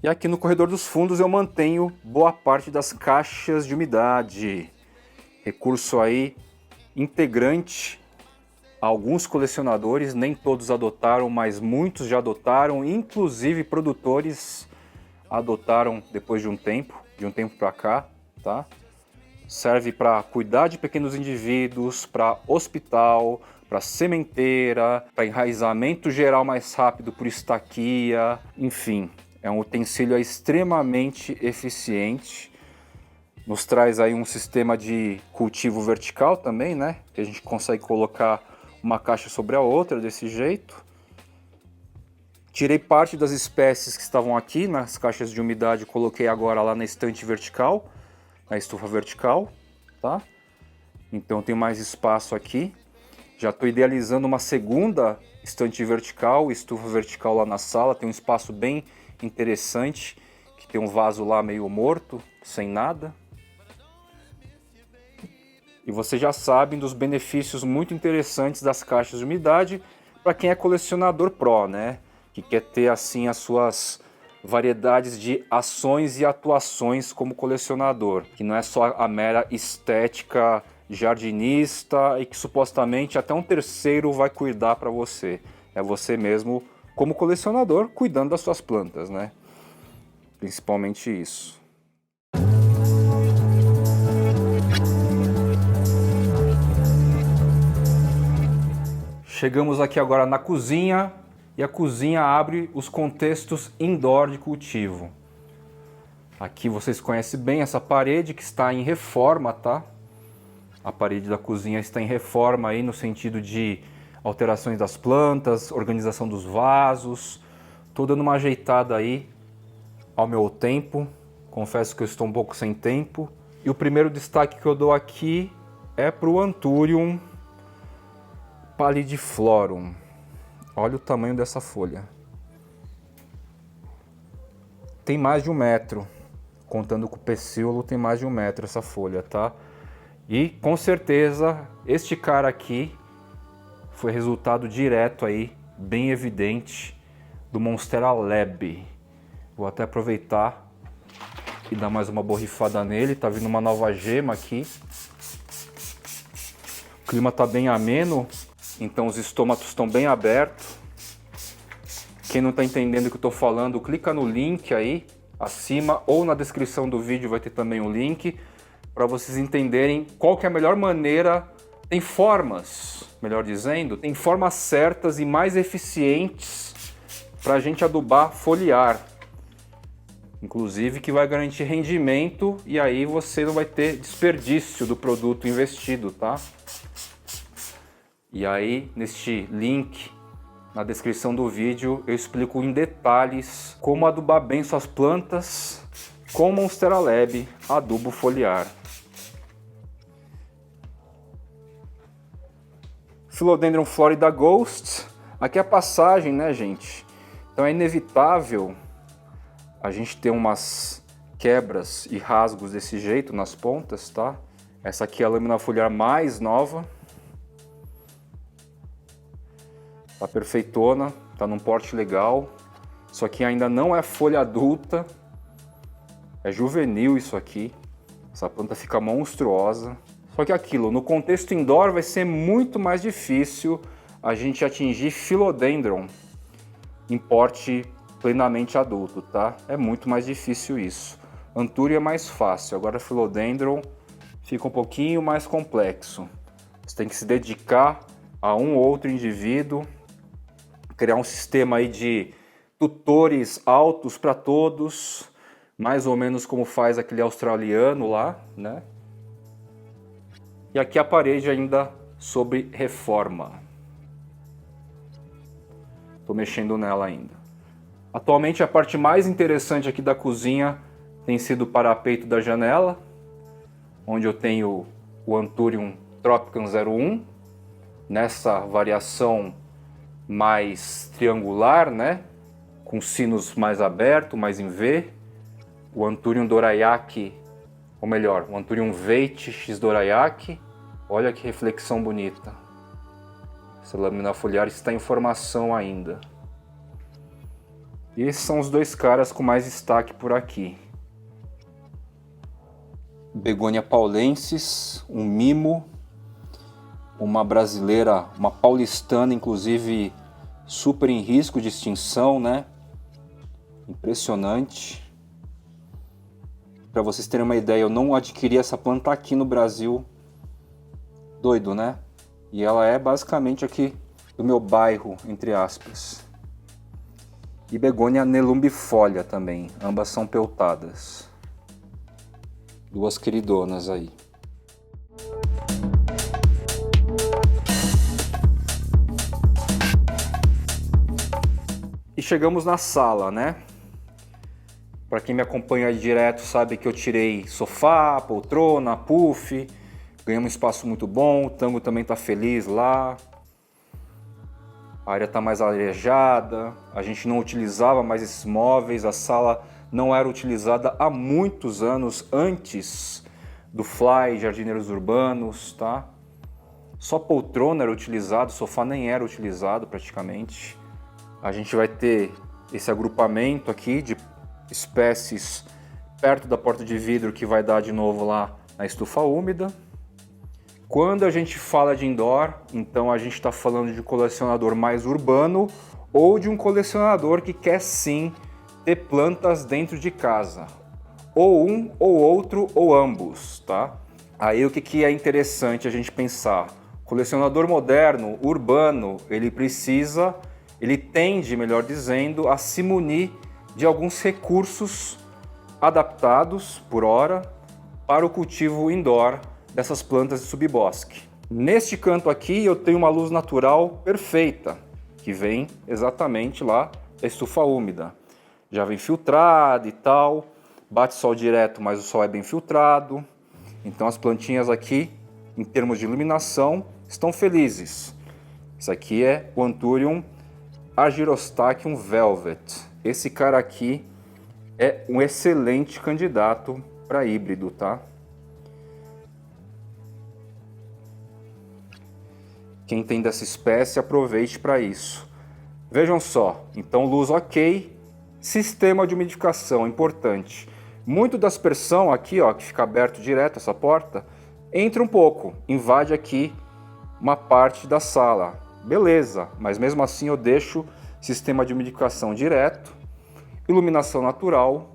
E aqui no corredor dos fundos eu mantenho boa parte das caixas de umidade. Recurso aí integrante. Alguns colecionadores, nem todos adotaram, mas muitos já adotaram, inclusive produtores adotaram depois de um tempo para cá, tá? Serve para cuidar de pequenos indivíduos, para hospital, para sementeira, para enraizamento geral mais rápido por estaquia, enfim, é um utensílio extremamente eficiente. Nos traz aí um sistema de cultivo vertical também, né? Que a gente consegue colocar uma caixa sobre a outra desse jeito. Tirei parte das espécies que estavam aqui nas caixas de umidade e coloquei agora lá na estante vertical, na estufa vertical, tá? Então tem mais espaço aqui. Já estou idealizando uma segunda estante vertical, estufa vertical lá na sala. Tem um espaço bem interessante, que tem um vaso lá meio morto, sem nada. E você já sabe dos benefícios muito interessantes das caixas de umidade para quem é colecionador pro, né? Que quer ter assim as suas variedades de ações e atuações como colecionador, que não é só a mera estética jardinista e que supostamente até um terceiro vai cuidar para você. É você mesmo, como colecionador, cuidando das suas plantas, né? Principalmente isso. Chegamos aqui agora na cozinha e a cozinha abre os contextos indoor de cultivo. Aqui vocês conhecem bem essa parede que está em reforma, tá? A parede da cozinha está em reforma aí no sentido de alterações das plantas, organização dos vasos. Estou dando uma ajeitada aí ao meu tempo. Confesso que eu estou um pouco sem tempo. E o primeiro destaque que eu dou aqui é para o Anthurium pallidiflorum. Olha o tamanho dessa folha. Tem mais de 1 metro. Contando com o pecíolo, tem mais de 1 metro essa folha, tá? E com certeza este cara aqui foi resultado direto aí, bem evidente, do Monstera Lab. Vou até aproveitar e dar mais uma borrifada nele. Tá vindo uma nova gema aqui. O clima tá bem ameno, então os estômatos estão bem abertos. Quem não está entendendo o que eu estou falando, clica no link aí acima ou na descrição do vídeo vai ter também o link para vocês entenderem qual que é a melhor maneira. Tem formas, melhor dizendo, tem formas certas e mais eficientes para a gente adubar foliar. Inclusive que vai garantir rendimento e aí você não vai ter desperdício do produto investido, tá? E aí, neste link, na descrição do vídeo, eu explico em detalhes como adubar bem suas plantas com Monstera Lab adubo foliar. Philodendron Florida Ghost. Aqui é a passagem, né, gente? Então é inevitável a gente ter umas quebras e rasgos desse jeito nas pontas, tá? Essa aqui é a lâmina foliar mais nova. Tá perfeitona, tá num porte legal. Isso aqui ainda não é folha adulta, é juvenil isso aqui. Essa planta fica monstruosa, Só que aquilo, no contexto indoor vai ser muito mais difícil a gente atingir Philodendron em porte plenamente adulto, tá? É muito mais difícil isso. Antúrio é mais fácil, agora Philodendron fica um pouquinho mais complexo. Você tem que se dedicar a um ou outro indivíduo, criar um sistema aí de tutores altos para todos, mais ou menos como faz aquele australiano lá, né? E aqui a parede ainda sobre reforma. Estou mexendo nela ainda. Atualmente a parte mais interessante aqui da cozinha tem sido o parapeito da janela, onde eu tenho o Anthurium Tropicans 01, nessa variação mais triangular, né? Com sinos mais aberto, mais em V. O Anthurium Dorayaki, ou melhor, o Anthurium Veit X Dorayaki. Olha que reflexão bonita. Essa lâmina foliar está em formação ainda. E esses são os dois caras com mais destaque por aqui. Begonia paulensis, um mimo, uma brasileira, uma paulistana, inclusive super em risco de extinção, né? Impressionante. Para vocês terem uma ideia, eu não adquiri essa planta aqui no Brasil. Doido, né? E ela é basicamente aqui do meu bairro, entre aspas. E Begonia nelumbifolia também, ambas são peltadas. Duas queridonas aí. E chegamos na sala, né? Para quem me acompanha aí direto sabe que eu tirei sofá, poltrona, puff. Ganhamos um espaço muito bom, o Tango também está feliz lá. A área está mais arejada, a gente não utilizava mais esses móveis, a sala não era utilizada há muitos anos antes do Fly Jardineiros Urbanos, tá? Só poltrona era utilizado, sofá nem era utilizado praticamente. A gente vai ter esse agrupamento aqui de espécies perto da porta de vidro que vai dar de novo lá na estufa úmida. Quando a gente fala de indoor, então a gente está falando de um colecionador mais urbano ou de um colecionador que quer sim ter plantas dentro de casa. Ou um, ou outro, ou ambos, tá? Aí o que é interessante a gente pensar? O colecionador moderno, urbano, ele tende, melhor dizendo, a se munir de alguns recursos adaptados, por hora, para o cultivo indoor dessas plantas de subbosque. Neste canto aqui eu tenho uma luz natural perfeita, que vem exatamente lá da estufa úmida. Já vem filtrada e tal, bate sol direto, mas o sol é bem filtrado. Então as plantinhas aqui, em termos de iluminação, estão felizes. Isso aqui é o Anthurium Argyrostachys Velvet. Esse cara aqui é um excelente candidato para híbrido, tá? Quem tem dessa espécie, aproveite para isso. Vejam só, então luz ok, sistema de umidificação, importante. Muito da aspersão aqui, ó, que fica aberto direto essa porta, entra um pouco, invade aqui uma parte da sala. Beleza, mas mesmo assim eu deixo sistema de umidificação direto, iluminação natural,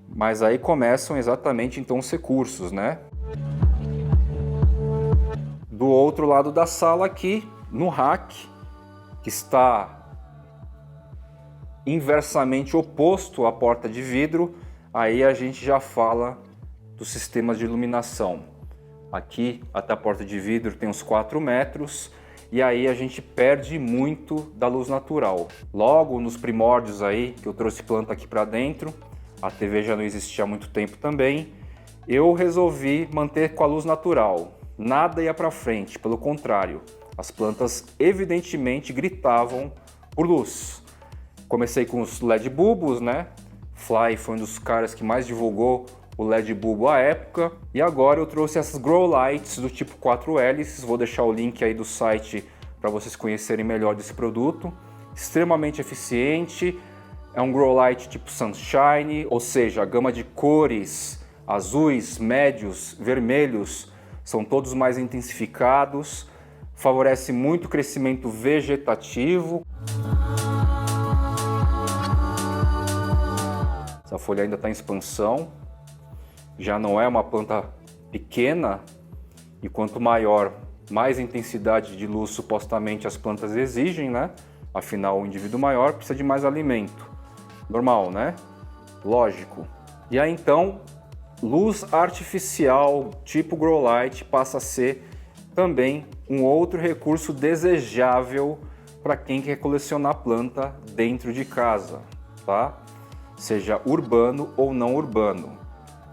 mas aí começam exatamente então os recursos, né? Do outro lado da sala aqui, no rack, que está inversamente oposto à porta de vidro, aí a gente já fala dos sistemas de iluminação. Aqui até a porta de vidro tem uns 4 metros, e aí a gente perde muito da luz natural. Logo nos primórdios aí, que eu trouxe planta aqui para dentro, a TV já não existia há muito tempo também, eu resolvi manter com a luz natural. Nada ia para frente, pelo contrário, as plantas evidentemente gritavam por luz. Comecei com os LED bulbos, né? Fly foi um dos caras que mais divulgou o LED bulbo à época, e agora eu trouxe essas grow lights do tipo 4 hélices. Vou deixar o link aí do site para vocês conhecerem melhor desse produto. Extremamente eficiente, é um grow light tipo sunshine, ou seja, a gama de cores azuis, médios, vermelhos são todos mais intensificados, favorece muito o crescimento vegetativo. Essa folha ainda está em expansão, já não é uma planta pequena, e quanto maior, mais intensidade de luz supostamente as plantas exigem, né? Afinal, o indivíduo maior precisa de mais alimento. Normal, né? Lógico. E aí então, luz artificial tipo grow light passa a ser também um outro recurso desejável para quem quer colecionar planta dentro de casa, tá? Seja urbano ou não urbano.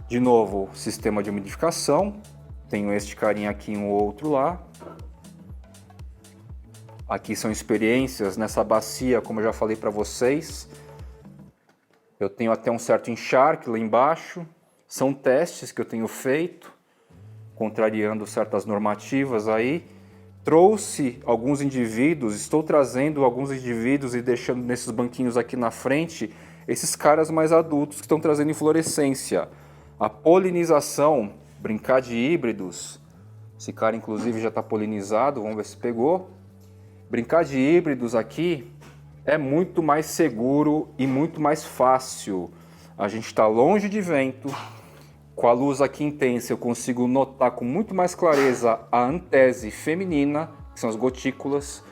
De novo, sistema de umidificação. Tenho este carinha aqui e um outro lá. Aqui são experiências nessa bacia, como eu já falei para vocês. Eu tenho até um certo encharque lá embaixo. São testes que eu tenho feito, contrariando certas normativas aí. Trouxe alguns indivíduos, estou trazendo alguns indivíduos e deixando nesses banquinhos aqui na frente, esses caras mais adultos que estão trazendo inflorescência. A polinização, brincar de híbridos, esse cara inclusive já está polinizado, vamos ver se pegou. Brincar de híbridos aqui é muito mais seguro e muito mais fácil. A gente está longe de vento, com a luz aqui intensa eu consigo notar com muito mais clareza a antese feminina, que são as gotículas.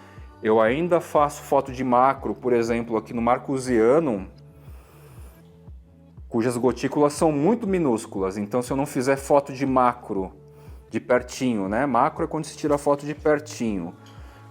Eu ainda faço foto de macro, por exemplo, aqui no Marcusianum, cujas gotículas são muito minúsculas. Então, se eu não fizer foto de macro, de pertinho, né? Macro é quando se tira foto de pertinho.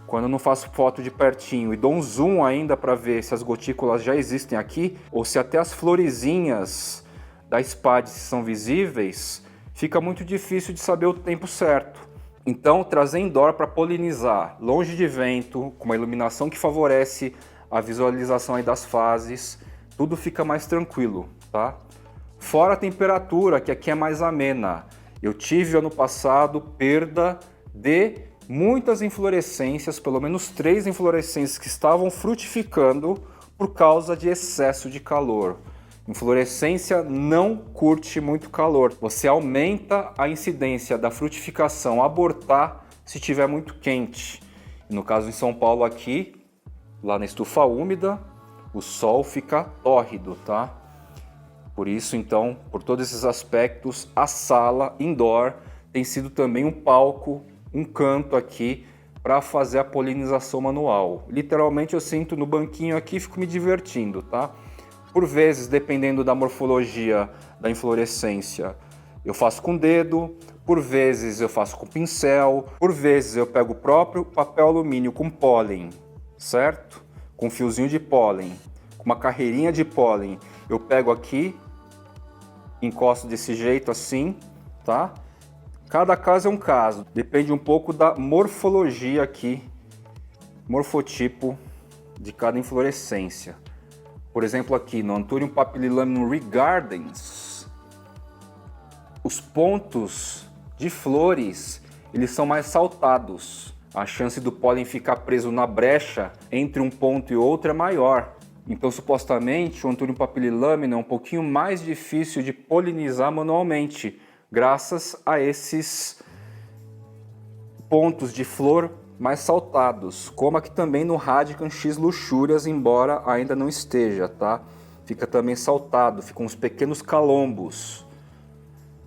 Quando eu não faço foto de pertinho e dou um zoom ainda para ver se as gotículas já existem aqui, ou se até as florezinhas da espádice são visíveis, fica muito difícil de saber o tempo certo. Então, trazer indoor para polinizar, longe de vento, com uma iluminação que favorece a visualização aí das fases, tudo fica mais tranquilo, tá? Fora a temperatura, que aqui é mais amena. Eu tive ano passado perda de muitas inflorescências, pelo menos 3 inflorescências que estavam frutificando por causa de excesso de calor. Inflorescência não curte muito calor. Você aumenta a incidência da frutificação abortar se tiver muito quente. E no caso em São Paulo aqui, lá na estufa úmida, o sol fica tórrido, tá? Por isso, então, por todos esses aspectos, a sala indoor tem sido também um palco, um canto aqui para fazer a polinização manual. Literalmente eu sento no banquinho aqui e fico me divertindo, tá? Por vezes, dependendo da morfologia da inflorescência, eu faço com o dedo, por vezes eu faço com pincel, por vezes eu pego o próprio papel alumínio com pólen, certo? Com um fiozinho de pólen, com uma carreirinha de pólen. Eu pego aqui, encosto desse jeito assim, tá? Cada caso é um caso, depende um pouco da morfologia aqui, morfotipo de cada inflorescência. Por exemplo, aqui no Anthurium papillilaminum regardens, os pontos de flores, eles são mais saltados. A chance do pólen ficar preso na brecha entre um ponto e outro é maior. Então, supostamente, o Anthurium papillilaminum é um pouquinho mais difícil de polinizar manualmente, graças a esses pontos de flor mais saltados, como aqui também no Radicum X luxurias, embora ainda não esteja, tá? Fica também saltado, ficam uns pequenos calombos.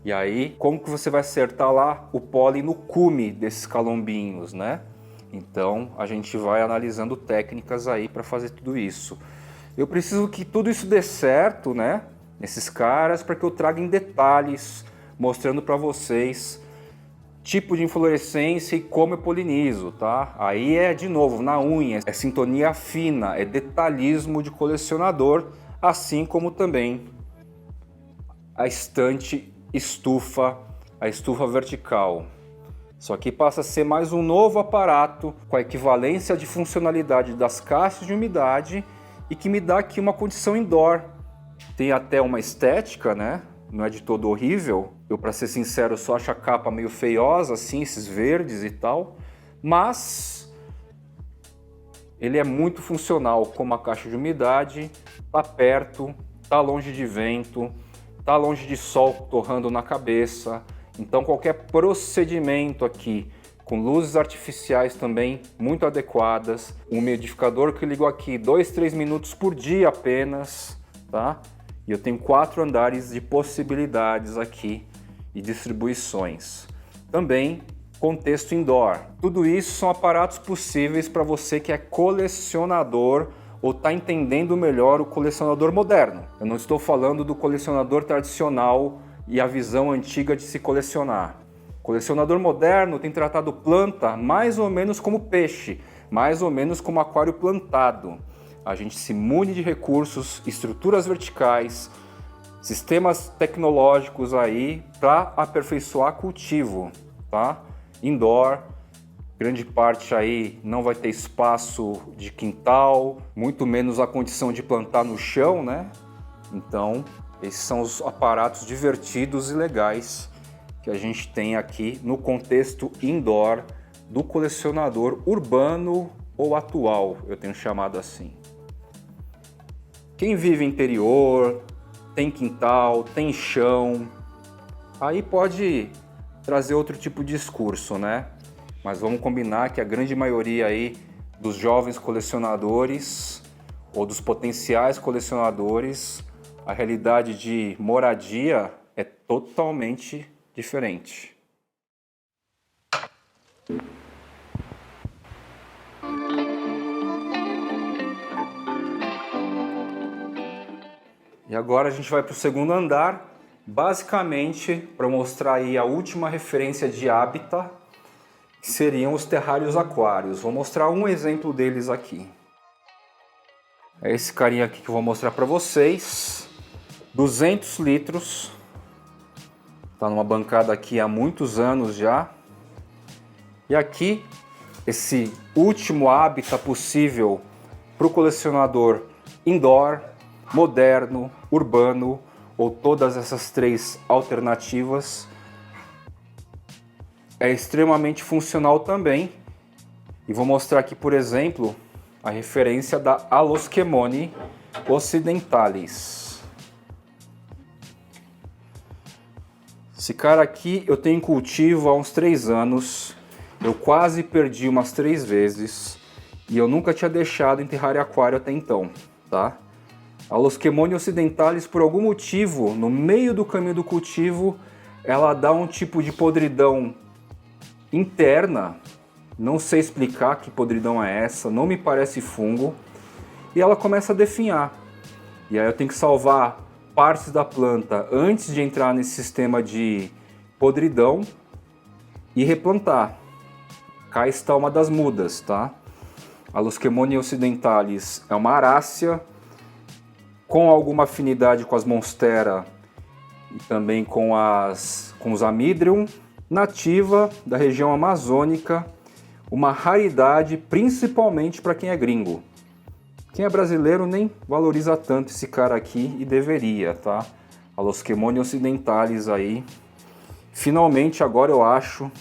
E aí, como que você vai acertar lá o pólen no cume desses calombinhos, né? Então, a gente vai analisando técnicas aí para fazer tudo isso. Eu preciso que tudo isso dê certo, né? Nesses caras, para que eu traga em detalhes, mostrando para vocês tipo de inflorescência e como eu polinizo, tá? Aí é, de novo, na unha, é sintonia fina, é detalhismo de colecionador, assim como também a estante estufa, a estufa vertical. Isso aqui passa a ser mais um novo aparato com a equivalência de funcionalidade das caixas de umidade e que me dá aqui uma condição indoor. Tem até uma estética, né? Não é de todo horrível. Eu, para ser sincero, só acho a capa meio feiosa, assim, esses verdes e tal. Mas ele é muito funcional como a caixa de umidade. Tá perto, tá longe de vento, tá longe de sol torrando na cabeça. Então qualquer procedimento aqui com luzes artificiais também muito adequadas, um umidificador que eu ligo aqui 2-3 minutos por dia apenas, tá? E eu tenho 4 andares de possibilidades aqui e distribuições. Também contexto indoor. Tudo isso são aparatos possíveis para você que é colecionador ou está entendendo melhor o colecionador moderno. Eu não estou falando do colecionador tradicional e a visão antiga de se colecionar. O colecionador moderno tem tratado planta mais ou menos como peixe, mais ou menos como aquário plantado. A gente se mune de recursos, estruturas verticais, sistemas tecnológicos aí para aperfeiçoar cultivo, tá? Indoor, grande parte aí não vai ter espaço de quintal, muito menos a condição de plantar no chão, né? Então, esses são os aparatos divertidos e legais que a gente tem aqui no contexto indoor do colecionador urbano ou atual, eu tenho chamado assim. Quem vive interior, tem quintal, tem chão, aí pode trazer outro tipo de discurso, né? Mas vamos combinar que a grande maioria aí dos jovens colecionadores ou dos potenciais colecionadores, a realidade de moradia é totalmente diferente. E agora a gente vai para o segundo andar, basicamente para mostrar aí a última referência de hábitat, que seriam os terrários aquários. Vou mostrar um exemplo deles aqui. É esse carinha aqui que eu vou mostrar para vocês. 200 litros. Está numa bancada aqui há muitos anos já. E aqui, esse último hábitat possível para o colecionador indoor, moderno, urbano, ou todas essas 3 alternativas, é extremamente funcional também. E vou mostrar aqui, por exemplo, a referência da Aloskemone occidentalis. Esse cara aqui eu tenho em cultivo há uns 3 anos. Eu quase perdi umas 3 vezes. E eu nunca tinha deixado em terrário aquário até então, tá? A Aloskemone occidentalis, por algum motivo, no meio do caminho do cultivo, ela dá um tipo de podridão interna. Não sei explicar que podridão é essa, não me parece fungo. E ela começa a definhar. E aí eu tenho que salvar partes da planta antes de entrar nesse sistema de podridão e replantar. Cá está uma das mudas, tá? A Aloskemone occidentalis é uma arácea com alguma afinidade com as monstera e também com os amydrium, nativa da região amazônica, uma raridade principalmente para quem é gringo. Quem é brasileiro nem valoriza tanto esse cara aqui e deveria, tá? A Aloskemone occidentalis aí, finalmente agora eu acho,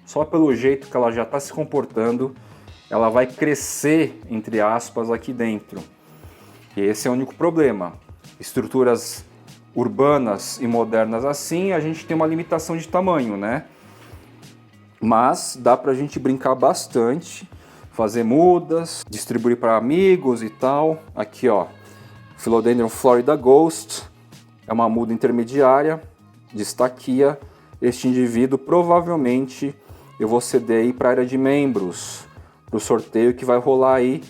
só pelo jeito que ela já está se comportando, ela vai crescer, entre aspas, aqui dentro. E esse é o único problema. Estruturas urbanas e modernas assim, a gente tem uma limitação de tamanho, né? Mas dá pra gente brincar bastante, fazer mudas, distribuir para amigos e tal. Aqui, ó, Philodendron Florida Ghost, é uma muda intermediária, de estaquia. Este indivíduo provavelmente eu vou ceder aí para a área de membros, para o sorteio que vai rolar aí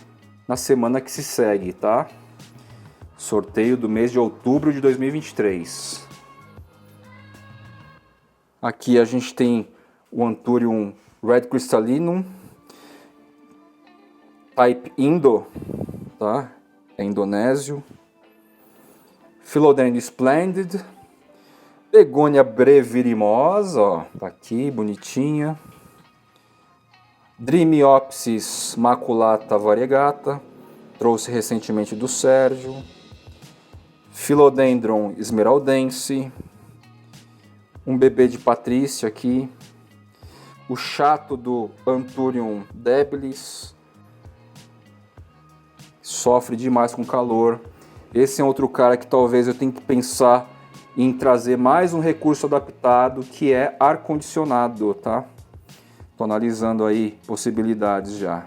na semana que se segue, tá? Sorteio do mês de outubro de 2023. Aqui a gente tem o Anthurium Red Crystallinum, Type Indo, tá? É indonésio. Philodendron Splendid, Begonia brevirimosa, ó, tá aqui, bonitinha. Dreamiopsis maculata variegata, trouxe recentemente do Sérgio. Philodendron esmeraldense, um bebê de Patrícia aqui, o chato do Anthurium debilis, sofre demais com calor. Esse é outro cara que talvez eu tenha que pensar em trazer mais um recurso adaptado que é ar-condicionado, tá? Estou analisando aí possibilidades já.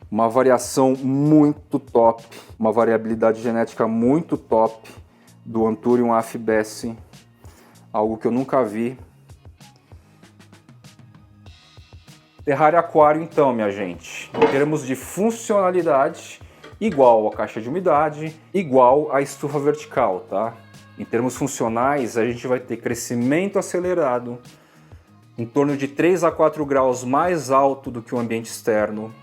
Uma variação muito top, uma variabilidade genética muito top do Anthurium aphibesse, algo que eu nunca vi. Terrário aquário então, minha gente, em termos de funcionalidade, igual a caixa de umidade, igual a estufa vertical, tá? Em termos funcionais, a gente vai ter crescimento acelerado, em torno de 3 a 4 graus mais alto do que o ambiente externo,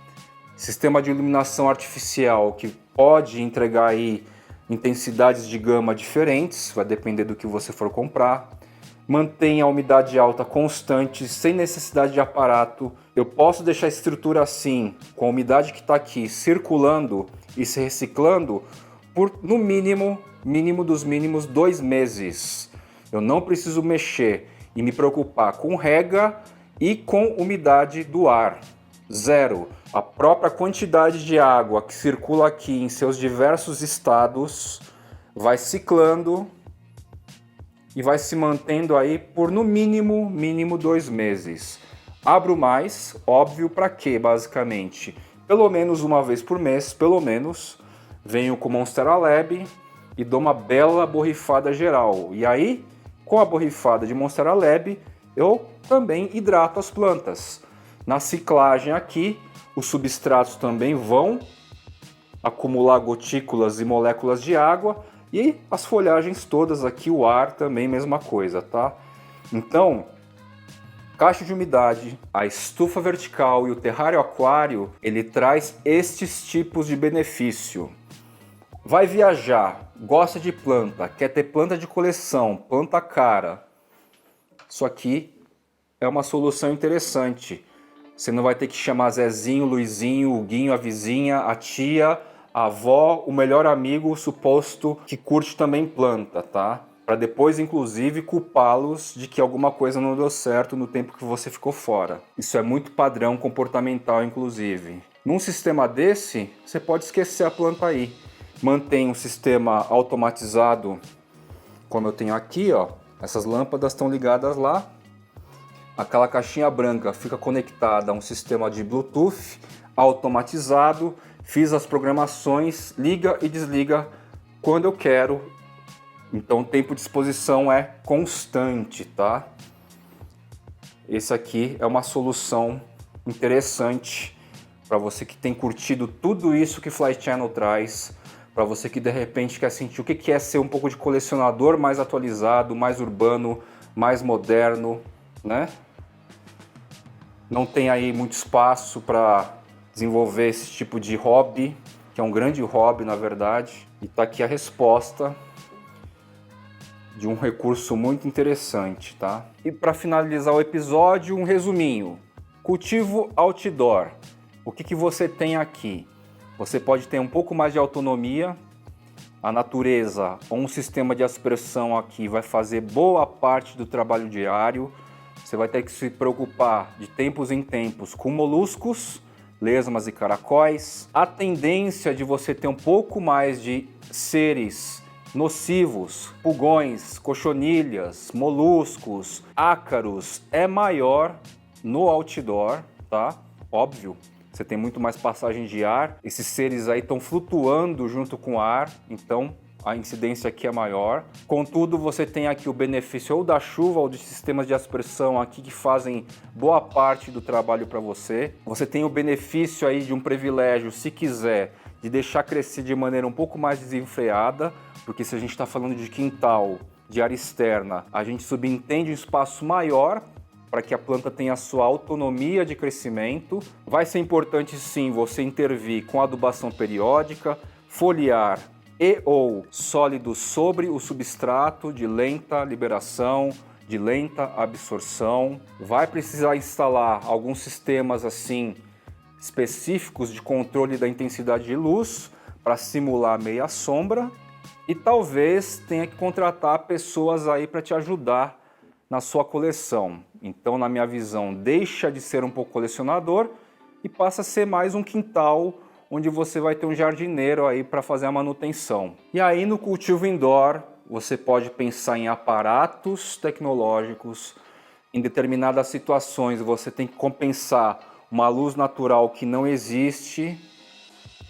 sistema de iluminação artificial que pode entregar aí intensidades de gama diferentes, vai depender do que você for comprar. Mantém a umidade alta constante, sem necessidade de aparato. Eu posso deixar a estrutura assim, com a umidade que está aqui, circulando e se reciclando por, no mínimo dos mínimos, 2 meses. Eu não preciso mexer e me preocupar com rega e com umidade do ar. Zero. A própria quantidade de água que circula aqui em seus diversos estados vai ciclando e vai se mantendo aí por no mínimo 2 meses. Abro mais, óbvio, para quê, basicamente? Pelo menos uma vez por mês, pelo menos, venho com Monstera Lab e dou uma bela borrifada geral. E aí, com a borrifada de Monstera Lab, eu também hidrato as plantas. Na ciclagem aqui, os substratos também vão acumular gotículas e moléculas de água, e as folhagens todas aqui, o ar também, mesma coisa, tá? Então, caixa de umidade, a estufa vertical e o terrário aquário, ele traz estes tipos de benefício. Vai viajar, gosta de planta, quer ter planta de coleção, planta cara. Isso aqui é uma solução interessante. Você não vai ter que chamar Zezinho, Luizinho, o Guinho, a vizinha, a tia, a avó, o melhor amigo suposto que curte também planta, tá? Para depois, inclusive, culpá-los de que alguma coisa não deu certo no tempo que você ficou fora. Isso é muito padrão comportamental, inclusive. Num sistema desse, você pode esquecer a planta aí. Mantém um sistema automatizado, como eu tenho aqui, ó. Essas lâmpadas estão ligadas lá. Aquela caixinha branca fica conectada a um sistema de Bluetooth automatizado. Fiz as programações, liga e desliga quando eu quero. Então o tempo de exposição é constante, tá? Esse aqui é uma solução interessante para você que tem curtido tudo isso que Fly Channel traz. Para você que de repente quer sentir o que é ser um pouco de colecionador mais atualizado, mais urbano, mais moderno, né? Não tem aí muito espaço para desenvolver esse tipo de hobby, que é um grande hobby na verdade. E tá aqui a resposta de um recurso muito interessante, tá? E para finalizar o episódio, um resuminho. Cultivo outdoor. O que você tem aqui? Você pode ter um pouco mais de autonomia. A natureza ou um sistema de aspersão aqui vai fazer boa parte do trabalho diário. Você vai ter que se preocupar de tempos em tempos com moluscos, lesmas e caracóis. A tendência de você ter um pouco mais de seres nocivos, pulgões, cochonilhas, moluscos, ácaros é maior no outdoor, tá? Óbvio, você tem muito mais passagem de ar. Esses seres aí estão flutuando junto com o ar, então a incidência aqui é maior. Contudo, você tem aqui o benefício ou da chuva ou de sistemas de aspersão aqui que fazem boa parte do trabalho para você. Você tem o benefício aí de um privilégio, se quiser, de deixar crescer de maneira um pouco mais desenfreada, porque se a gente está falando de quintal, de área externa, a gente subentende um espaço maior para que a planta tenha a sua autonomia de crescimento. Vai ser importante sim você intervir com adubação periódica, foliar e ou sólido sobre o substrato de lenta liberação, de lenta absorção. Vai precisar instalar alguns sistemas assim específicos de controle da intensidade de luz para simular meia sombra e talvez tenha que contratar pessoas aí para te ajudar na sua coleção. Então, na minha visão, deixa de ser um pouco colecionador e passa a ser mais um quintal onde você vai ter um jardineiro aí para fazer a manutenção. E aí no cultivo indoor, você pode pensar em aparatos tecnológicos. Em determinadas situações você tem que compensar uma luz natural que não existe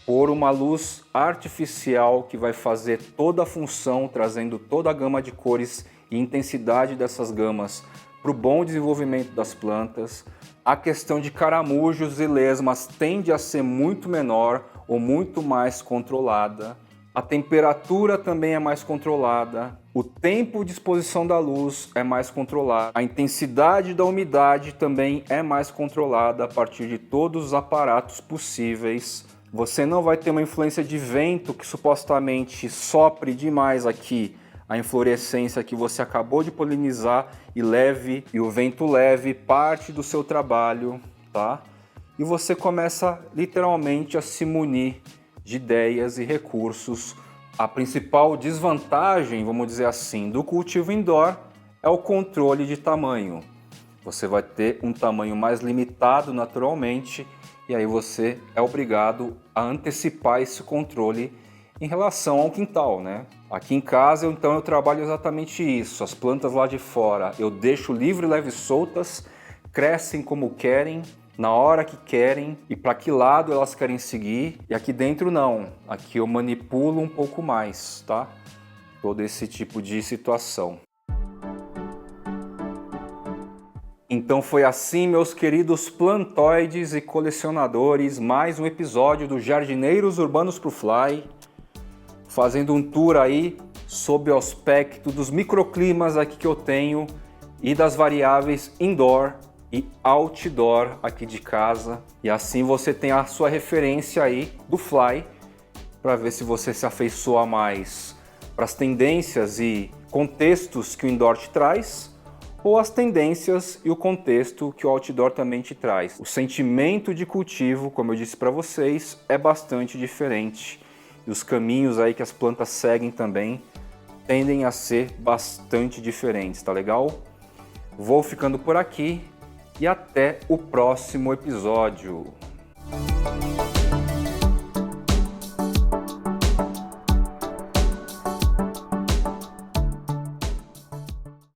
por uma luz artificial que vai fazer toda a função, trazendo toda a gama de cores e intensidade dessas gamas para o bom desenvolvimento das plantas. A questão de caramujos e lesmas tende a ser muito menor ou muito mais controlada. A temperatura também é mais controlada. O tempo de exposição da luz é mais controlado. A intensidade da umidade também é mais controlada a partir de todos os aparatos possíveis. Você não vai ter uma influência de vento que supostamente sopre demais aqui a inflorescência que você acabou de polinizar e o vento leve parte do seu trabalho, tá? E você começa literalmente a se munir de ideias e recursos. A principal desvantagem, vamos dizer assim, do cultivo indoor é o controle de tamanho. Você vai ter um tamanho mais limitado naturalmente e aí você é obrigado a antecipar esse controle em relação ao quintal, né? Aqui em casa, então, eu trabalho exatamente isso. As plantas lá de fora eu deixo livre, leve e soltas, crescem como querem, na hora que querem e para que lado elas querem seguir. E aqui dentro não, aqui eu manipulo um pouco mais, tá? Todo esse tipo de situação. Então foi assim, meus queridos plantoides e colecionadores, mais um episódio do Jardineiros Urbanos pro Fly, fazendo um tour aí sob o aspecto dos microclimas aqui que eu tenho e das variáveis indoor e outdoor aqui de casa. E assim você tem a sua referência aí do Fly para ver se você se afeiçoa mais para as tendências e contextos que o indoor te traz ou as tendências e o contexto que o outdoor também te traz. O sentimento de cultivo, como eu disse para vocês, é bastante diferente. E os caminhos aí que as plantas seguem também tendem a ser bastante diferentes, tá legal? Vou ficando por aqui e até o próximo episódio.